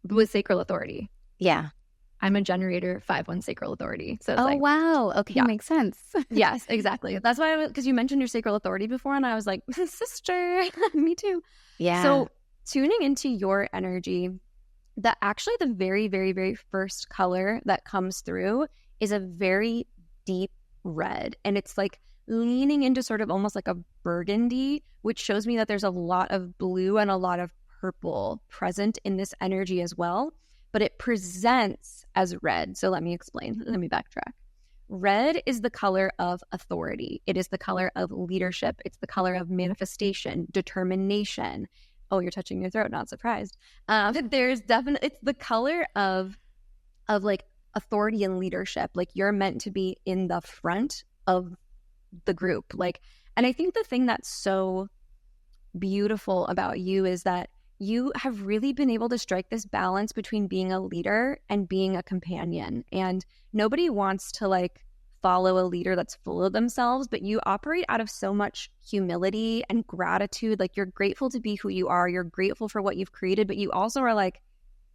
Speaker 1: With sacral authority.
Speaker 2: Yeah.
Speaker 1: I'm a generator, 5-1 sacral authority. So it's
Speaker 2: wow. Okay, yeah. Makes sense.
Speaker 1: Yes, exactly. That's why because you mentioned your sacral authority before, and I was like, sister, me too.
Speaker 2: Yeah.
Speaker 1: So tuning into your energy, actually the very, very, very first color that comes through is a very deep red. And it's like leaning into sort of almost like a burgundy, which shows me that there's a lot of blue and a lot of purple present in this energy as well. But it presents as red. So let me explain. Let me backtrack. Red is the color of authority. It is the color of leadership. It's the color of manifestation, determination. Oh, you're touching your throat. Not surprised. There's definitely, it's the color of like authority and leadership. Like you're meant to be in the front of the group. Like, and I think the thing that's so beautiful about you is that you have really been able to strike this balance between being a leader and being a companion. And nobody wants to like follow a leader that's full of themselves, but you operate out of so much humility and gratitude. Like you're grateful to be who you are. You're grateful for what you've created, but you also are like,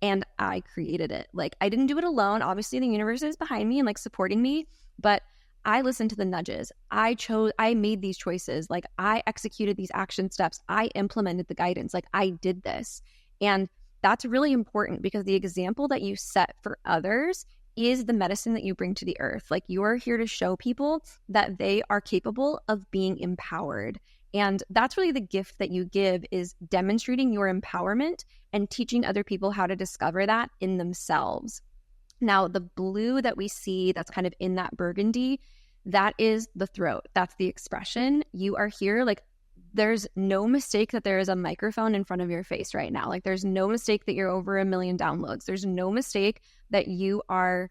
Speaker 1: and I created it. Like I didn't do it alone. Obviously the universe is behind me and like supporting me, but I listened to the nudges. I made these choices. Like I executed these action steps. I implemented the guidance. Like I did this. And that's really important because the example that you set for others is the medicine that you bring to the earth. Like you are here to show people that they are capable of being empowered. And that's really the gift that you give, is demonstrating your empowerment and teaching other people how to discover that in themselves. Now, the blue that we see that's kind of in that burgundy, that is the throat. That's the expression. You are here. Like there's no mistake that there is a microphone in front of your face right now. Like there's no mistake that you're over 1 million downloads. There's no mistake that you are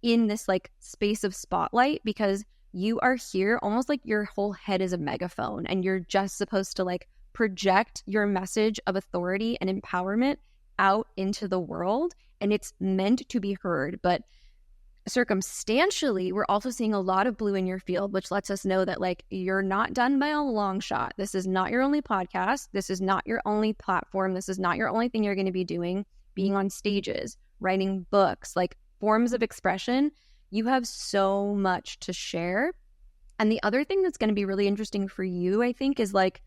Speaker 1: in this like space of spotlight, because you are here almost like your whole head is a megaphone and you're just supposed to like project your message of authority and empowerment out into the world. And it's meant to be heard. But circumstantially, we're also seeing a lot of blue in your field, which lets us know that like you're not done by a long shot. This is not your only podcast. This is not your only platform. This is not your only thing you're going to be doing, being on stages, writing books, like forms of expression. You have so much to share. And the other thing that's going to be really interesting for you, I think, is like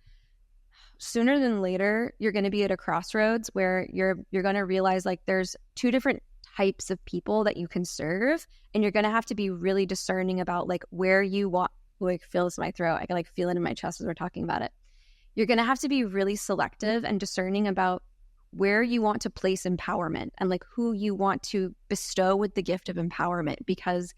Speaker 1: sooner than later, you're going to be at a crossroads where you're going to realize like there's two different types of people that you can serve, and you're going to have to be really discerning about like where you want. Like, feel this in my throat. I can like feel it in my chest as we're talking about it. You're going to have to be really selective and discerning about where you want to place empowerment and like who you want to bestow with the gift of empowerment, because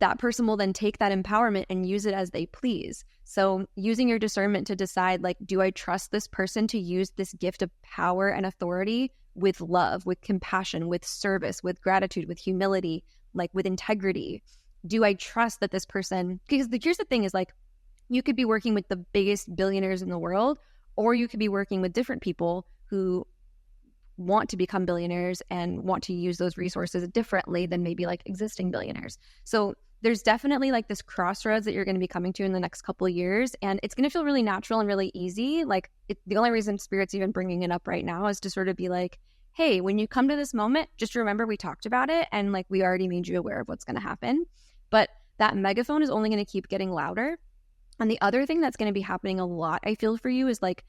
Speaker 1: that person will then take that empowerment and use it as they please. So using your discernment to decide, like, do I trust this person to use this gift of power and authority with love, with compassion, with service, with gratitude, with humility, like with integrity? Do I trust that this person, because here's the thing is, like, you could be working with the biggest billionaires in the world, or you could be working with different people who want to become billionaires and want to use those resources differently than maybe like existing billionaires. So there's definitely like this crossroads that you're going to be coming to in the next couple of years, and it's going to feel really natural and really easy. Like, the only reason Spirit's even bringing it up right now is to sort of be like, hey, when you come to this moment, just remember we talked about it, and like we already made you aware of what's going to happen. But that megaphone is only going to keep getting louder. And the other thing that's going to be happening a lot, I feel, for you is like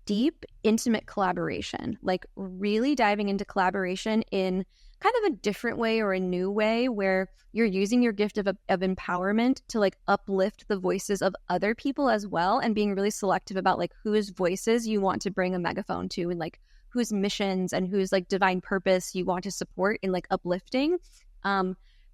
Speaker 1: deep, intimate collaboration, like really diving into collaboration in kind of a different way or a new way, where you're using your gift of empowerment to like uplift the voices of other people as well, and being really selective about like whose voices you want to bring a megaphone to, and like whose missions and whose like divine purpose you want to support in like uplifting.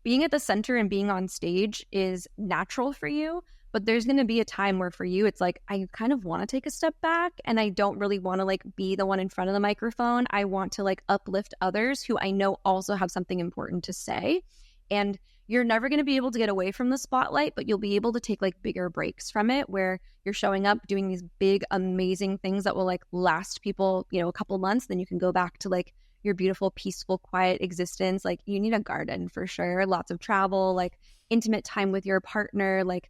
Speaker 1: Being at the center and being on stage is natural for you, but there's going to be a time where for you, it's like, I kind of want to take a step back, and I don't really want to like be the one in front of the microphone. I want to like uplift others who I know also have something important to say. And you're never going to be able to get away from the spotlight, but you'll be able to take like bigger breaks from it, where you're showing up doing these big, amazing things that will like last people, you know, a couple months. Then you can go back to like your beautiful, peaceful, quiet existence. Like, you need a garden for sure, lots of travel, like intimate time with your partner, like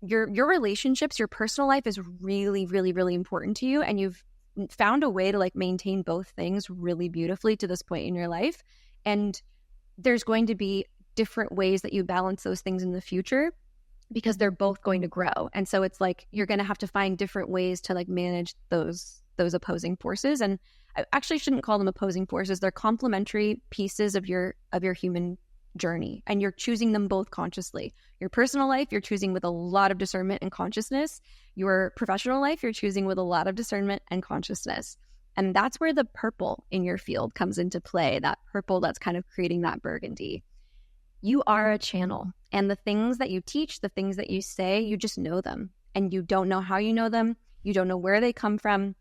Speaker 1: your relationships, your personal life is really, really, really important to you. And you've found a way to like maintain both things really beautifully to this point in your life. And there's going to be different ways that you balance those things in the future, because they're both going to grow. And so it's like, you're going to have to find different ways to like manage those opposing forces. And I actually shouldn't call them opposing forces. They're complementary pieces of your human journey, and you're choosing them both consciously. Your personal life, you're choosing with a lot of discernment and consciousness. Your professional life, you're choosing with a lot of discernment and consciousness. And that's where the purple in your field comes into play, that purple that's kind of creating that burgundy. You are a channel, and the things that you teach, the things that you say, you just know them, and you don't know how you know them. You don't know where they come from.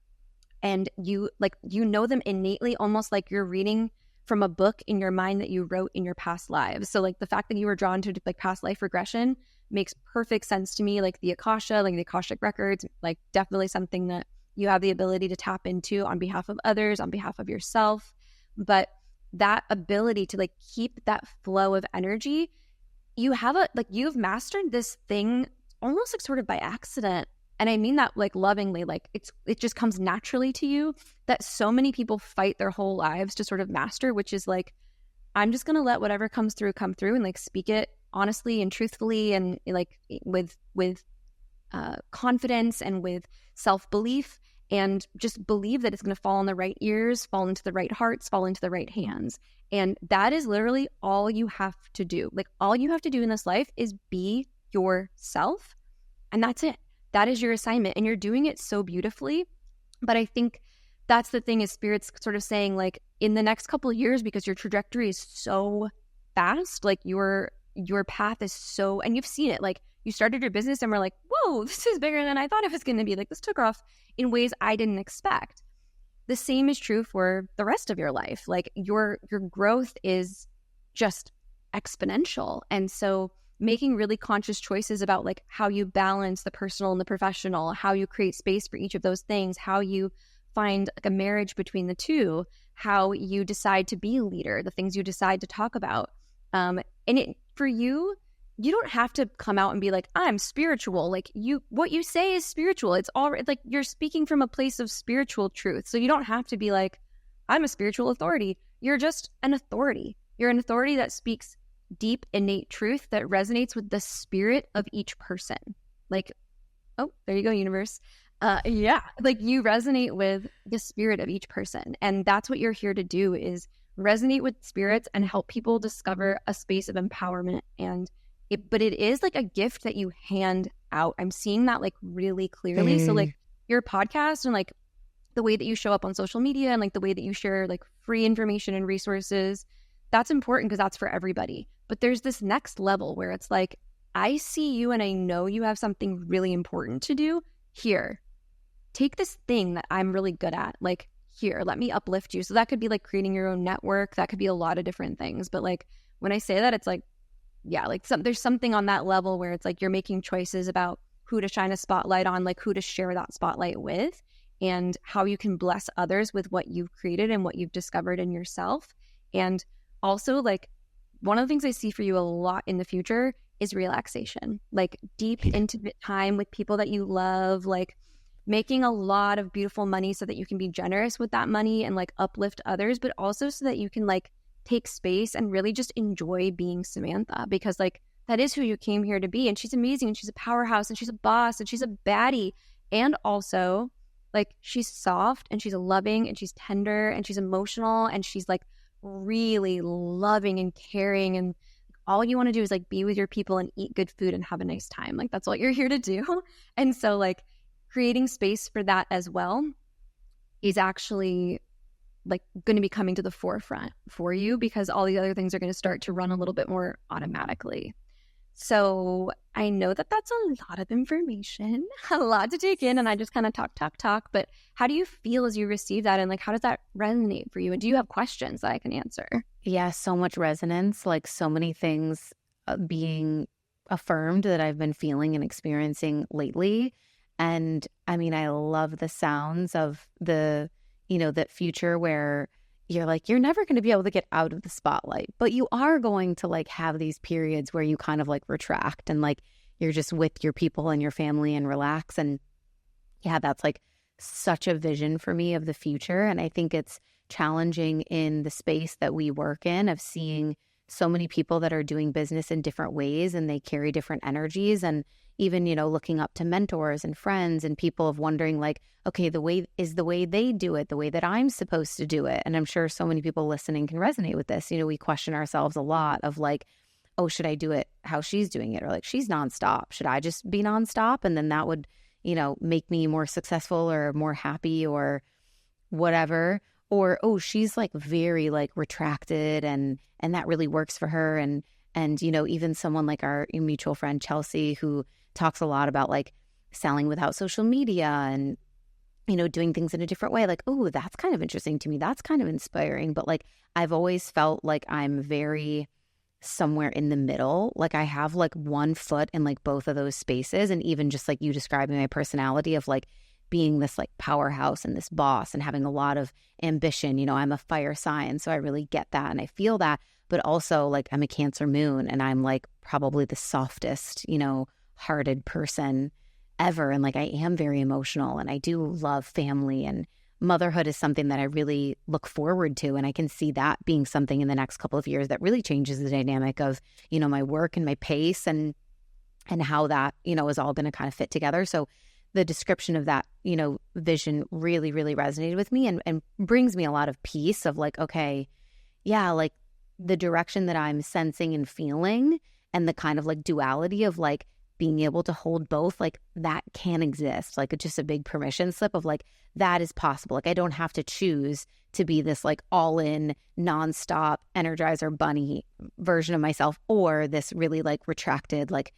Speaker 1: And you know them innately, almost like you're reading from a book in your mind that you wrote in your past lives. So like the fact that you were drawn to like past life regression makes perfect sense to me. Like the Akasha, like the Akashic records, like definitely something that you have the ability to tap into on behalf of others, on behalf of yourself. But that ability to like keep that flow of energy, you've mastered this thing almost like sort of by accident. And I mean that like lovingly, like it just comes naturally to you, that so many people fight their whole lives to sort of master, which is like, I'm just going to let whatever comes through come through, and like speak it honestly and truthfully, and like with confidence and with self-belief, and just believe that it's going to fall on the right ears, fall into the right hearts, fall into the right hands. And that is literally all you have to do. Like, all you have to do in this life is be yourself, and that's it. That is your assignment, and you're doing it so beautifully. But I think that's the thing, is Spirit's sort of saying, like, in the next couple of years, because your trajectory is so fast, like your path is so, and you've seen it, like you started your business and we're like, whoa, this is bigger than I thought it was going to be. Like, this took off in ways I didn't expect. The same is true for the rest of your life. Like, your growth is just exponential. And so making really conscious choices about like how you balance the personal and the professional, how you create space for each of those things, how you find like a marriage between the two, how you decide to be a leader, the things you decide to talk about. For you, you don't have to come out and be like, I'm spiritual. Like, what you say is spiritual. It's all like you're speaking from a place of spiritual truth. So you don't have to be like, I'm a spiritual authority. You're just an authority. You're an authority that speaks deep, innate truth that resonates with the spirit of each person. Like, oh, there you go, universe. Yeah, like you resonate with the spirit of each person. And that's what you're here to do, is resonate with spirits and help people discover a space of empowerment. But it is like a gift that you hand out. I'm seeing that like really clearly. So like your podcast and like the way that you show up on social media and like the way that you share like free information and resources, that's important because that's for everybody. But there's this next level where it's like, I see you and I know you have something really important to do. Here, take this thing that I'm really good at. Like, here, let me uplift you. So that could be like creating your own network. That could be a lot of different things. But like, when I say that, it's like, yeah, like there's something on that level where it's like you're making choices about who to shine a spotlight on, like who to share that spotlight with, and how you can bless others with what you've created and what you've discovered in yourself. And also, like, one of the things I see for you a lot in the future is relaxation, like deep, intimate time with people that you love, like making a lot of beautiful money so that you can be generous with that money and like uplift others, but also so that you can like take space and really just enjoy being Samantha, because like that is who you came here to be. And she's amazing, and she's a powerhouse, and she's a boss, and she's a baddie. And also, like, she's soft, and she's loving, and she's tender, and she's emotional, and she's like really loving and caring. And all you want to do is like be with your people and eat good food and have a nice time. Like, that's what you're here to do. And so like creating space for that as well is actually like going to be coming to the forefront for you, because all the other things are going to start to run a little bit more automatically. So I know that that's a lot of information, a lot to take in, and I just kind of talk. But how do you feel as you receive that? And like, how does that resonate for you? And do you have questions that I can answer?
Speaker 2: Yeah, so much resonance, like so many things being affirmed that I've been feeling and experiencing lately. And I mean, I love the sounds of the, that future where you're like, you're never going to be able to get out of the spotlight, but you are going to like have these periods where you kind of like retract and like you're just with your people and your family and relax. And yeah, that's like such a vision for me of the future. And I think it's challenging in the space that we work in, of seeing so many people that are doing business in different ways and they carry different energies. And even, looking up to mentors and friends and people, of wondering like, okay, the way they do it, the way that I'm supposed to do it. And I'm sure so many people listening can resonate with this. We question ourselves a lot of like, oh, should I do it how she's doing it? Or like, she's nonstop. Should I just be nonstop? And then that would, make me more successful or more happy or whatever. Or, oh, she's like very like retracted and that really works for her. And even someone like our mutual friend, Chelsea, who talks a lot about like selling without social media and, doing things in a different way. Like, oh, that's kind of interesting to me. That's kind of inspiring. But like, I've always felt like I'm very somewhere in the middle. Like I have like one foot in like both of those spaces. And even just like you describing my personality of like being this like powerhouse and this boss and having a lot of ambition. I'm a fire sign, so I really get that and I feel that. But also like I'm a Cancer moon and I'm like probably the softest, hearted person ever. And like I am very emotional and I do love family, and motherhood is something that I really look forward to. And I can see that being something in the next couple of years that really changes the dynamic of, my work and my pace and how that, is all going to kind of fit together. So the description of that, vision really, really resonated with me and brings me a lot of peace of like, okay, yeah, like the direction that I'm sensing and feeling and the kind of like duality of like being able to hold both, like that can exist. Like it's just a big permission slip of like, that is possible. Like I don't have to choose to be this like all in nonstop Energizer bunny version of myself, or this really like retracted, like,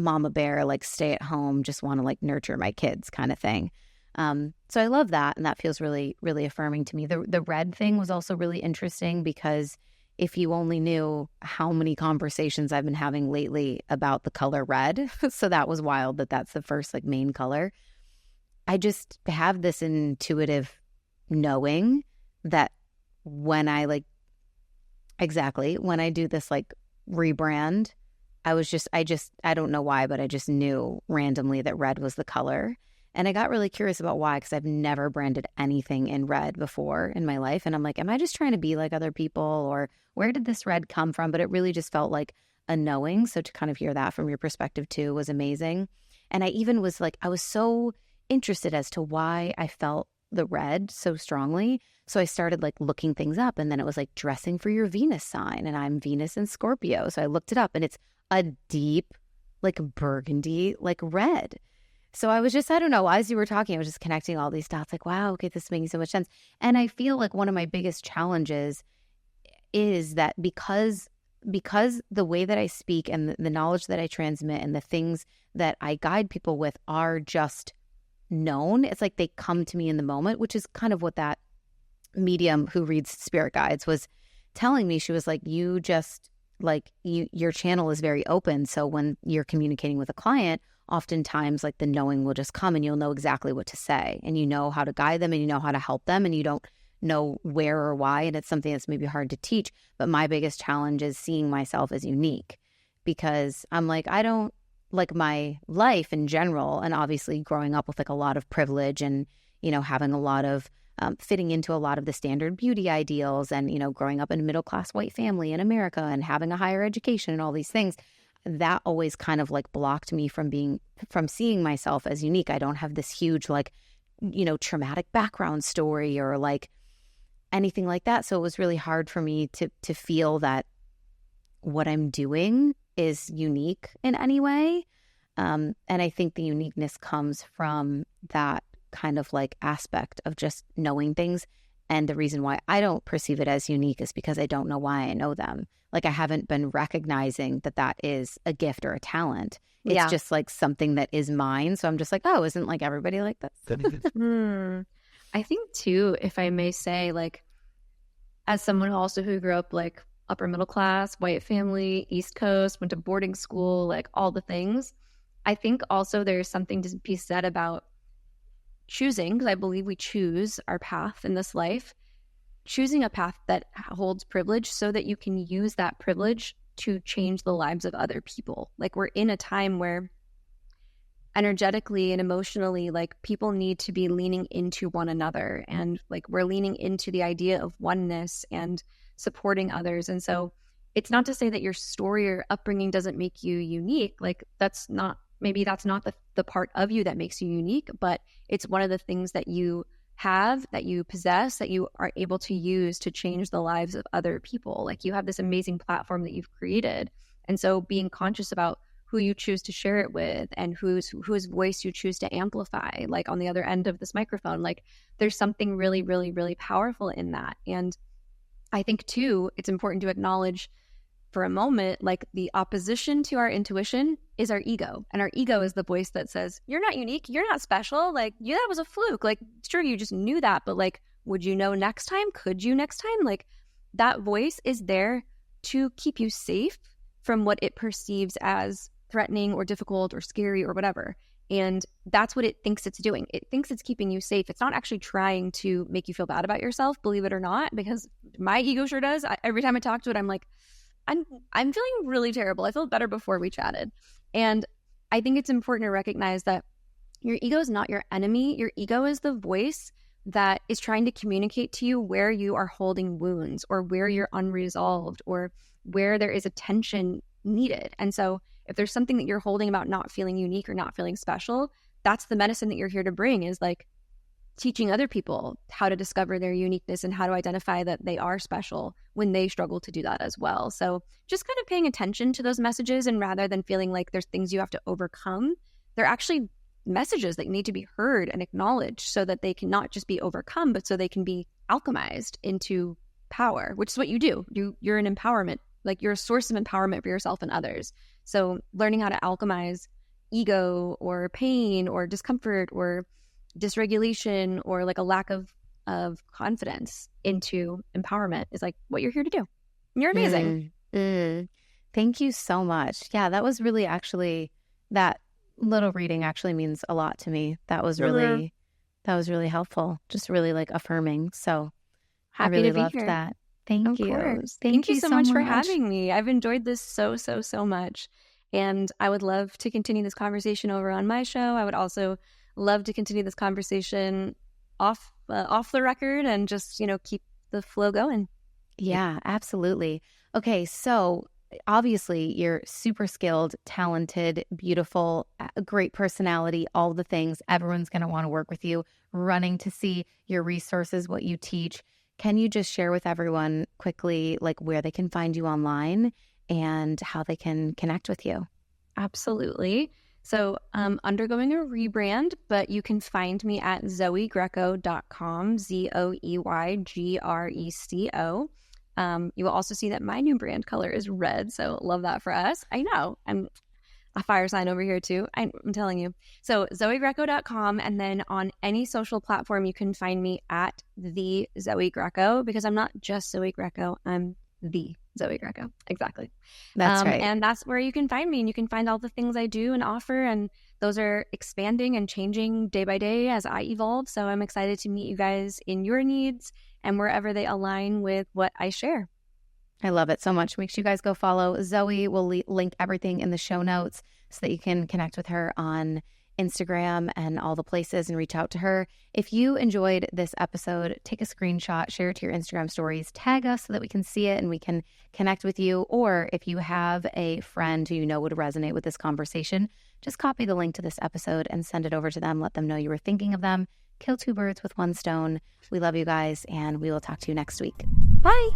Speaker 2: mama bear, like stay at home, just want to like nurture my kids kind of thing. So I love that. And that feels really, really affirming to me. The red thing was also really interesting because if you only knew how many conversations I've been having lately about the color red. So that was wild that that's the first like main color. I just have this intuitive knowing that when I do this like rebrand, I don't know why, but I just knew randomly that red was the color. And I got really curious about why, because I've never branded anything in red before in my life. And I'm like, am I just trying to be like other people, or where did this red come from? But it really just felt like a knowing. So to kind of hear that from your perspective too was amazing. And I even was like, I was so interested as to why I felt the red so strongly. So I started like looking things up, and then it was like dressing for your Venus sign, and I'm Venus in Scorpio. So I looked it up, and it's a deep like burgundy, like red. So I was just, I don't know, as you were talking, I was just connecting all these dots like, wow, okay, this is making so much sense. And I feel like one of my biggest challenges is that because the way that I speak and the knowledge that I transmit and the things that I guide people with are just known, it's like they come to me in the moment, which is kind of what that medium who reads spirit guides was telling me. She was like, you just like your channel is very open. So when you're communicating with a client, oftentimes like the knowing will just come and you'll know exactly what to say and you know how to guide them and you know how to help them and you don't know where or why. And it's something that's maybe hard to teach. But my biggest challenge is seeing myself as unique because I'm like, I don't like my life in general. And obviously growing up with like a lot of privilege and, you know, having a lot of fitting into a lot of the standard beauty ideals and, you know, growing up in a middle-class white family in America and having a higher education and all these things, that always kind of like blocked me from seeing myself as unique. I don't have this huge, like, you know, traumatic background story or like anything like that. So it was really hard for me to feel that what I'm doing is unique in any way. And I think the uniqueness comes from that kind of like aspect of just knowing things. And the reason why I don't perceive it as unique is because I don't know why I know them. Like I haven't been recognizing that that is a gift or a talent. It's just like something that is mine. So I'm just like, oh, isn't like everybody like this?
Speaker 3: I think too, if I may say, like, as someone also who grew up like upper middle class, white family, East Coast, went to boarding school, like all the things, I think also there's something to be said about choosing, because I believe we choose our path in this life, choosing a path that holds privilege so that you can use that privilege to change the lives of other people. Like we're in a time where energetically and emotionally, like people need to be leaning into one another. And like we're leaning into the idea of oneness and supporting others. And so it's not to say that your story or upbringing doesn't make you unique. Like maybe that's not the part of you that makes you unique, but it's one of the things that you have, that you possess, that you are able to use to change the lives of other people. Like you have this amazing platform that you've created. And so being conscious about who you choose to share it with and whose voice you choose to amplify, like on the other end of this microphone, like there's something really, really, really powerful in that. And I think too, it's important to acknowledge for a moment, like the opposition to our intuition is our ego. And our ego is the voice that says, you're not unique, you're not special, like that was a fluke. Like, sure, you just knew that, but like, would you know next time? Could you next time? Like that voice is there to keep you safe from what it perceives as threatening or difficult or scary or whatever. And that's what it thinks it's doing. It thinks it's keeping you safe. It's not actually trying to make you feel bad about yourself, believe it or not, because my ego sure does. Every time I talk to it, I'm like, I'm feeling really terrible. I felt better before we chatted. And I think it's important to recognize that your ego is not your enemy. Your ego is the voice that is trying to communicate to you where you are holding wounds or where you're unresolved or where there is attention needed. And so if there's something that you're holding about not feeling unique or not feeling special, that's the medicine that you're here to bring, is like teaching other people how to discover their uniqueness and how to identify that they are special when they struggle to do that as well. So just kind of paying attention to those messages, and rather than feeling like there's things you have to overcome, they're actually messages that need to be heard and acknowledged so that they can not just be overcome, but so they can be alchemized into power, which is what you do. You're an empowerment, like you're a source of empowerment for yourself and others. So learning how to alchemize ego or pain or discomfort or dysregulation or like a lack of confidence into empowerment is like what you're here to do. You're amazing.
Speaker 2: Thank you so much. Yeah, that was really actually, that little reading actually means a lot to me. That was really helpful. Just really like affirming. So
Speaker 1: Happy
Speaker 2: I really
Speaker 1: to be
Speaker 2: loved
Speaker 1: here.
Speaker 2: that. Thank you.
Speaker 1: Course. Thank you so much for having me. I've enjoyed this so much. And I would love to continue this conversation over on my show. I would also love to continue this conversation off the record and just, keep the flow going.
Speaker 2: Yeah, absolutely. Okay, so obviously you're super skilled, talented, beautiful, a great personality, all the things. Everyone's going to want to work with you, running to see your resources, what you teach. Can you just share with everyone quickly, like where they can find you online and how they can connect with you?
Speaker 1: Absolutely. So I'm undergoing a rebrand, but you can find me at zoeygreco.com, ZoeyGreco. You will also see that my new brand color is red. So love that for us. I know. I'm a fire sign over here too. I'm telling you. So ZoeyGreco.com. And then on any social platform, you can find me at the Zoey Greco, because I'm not just Zoey Greco. I'm the Zoey Greco. Exactly.
Speaker 2: That's right.
Speaker 1: And that's where you can find me, and you can find all the things I do and offer. And those are expanding and changing day by day as I evolve. So I'm excited to meet you guys in your needs and wherever they align with what I share.
Speaker 2: I love it so much. Make sure you guys go follow Zoey. We'll link everything in the show notes so that you can connect with her on Instagram and all the places and reach out to her. If you enjoyed this episode, take a screenshot, share it to your Instagram stories, tag us so that we can see it and we can connect with you. Or if you have a friend who you know would resonate with this conversation, just copy the link to this episode and send it over to them. Let them know you were thinking of them. Kill two birds with one stone. We love you guys, and we will talk to you next week. Bye.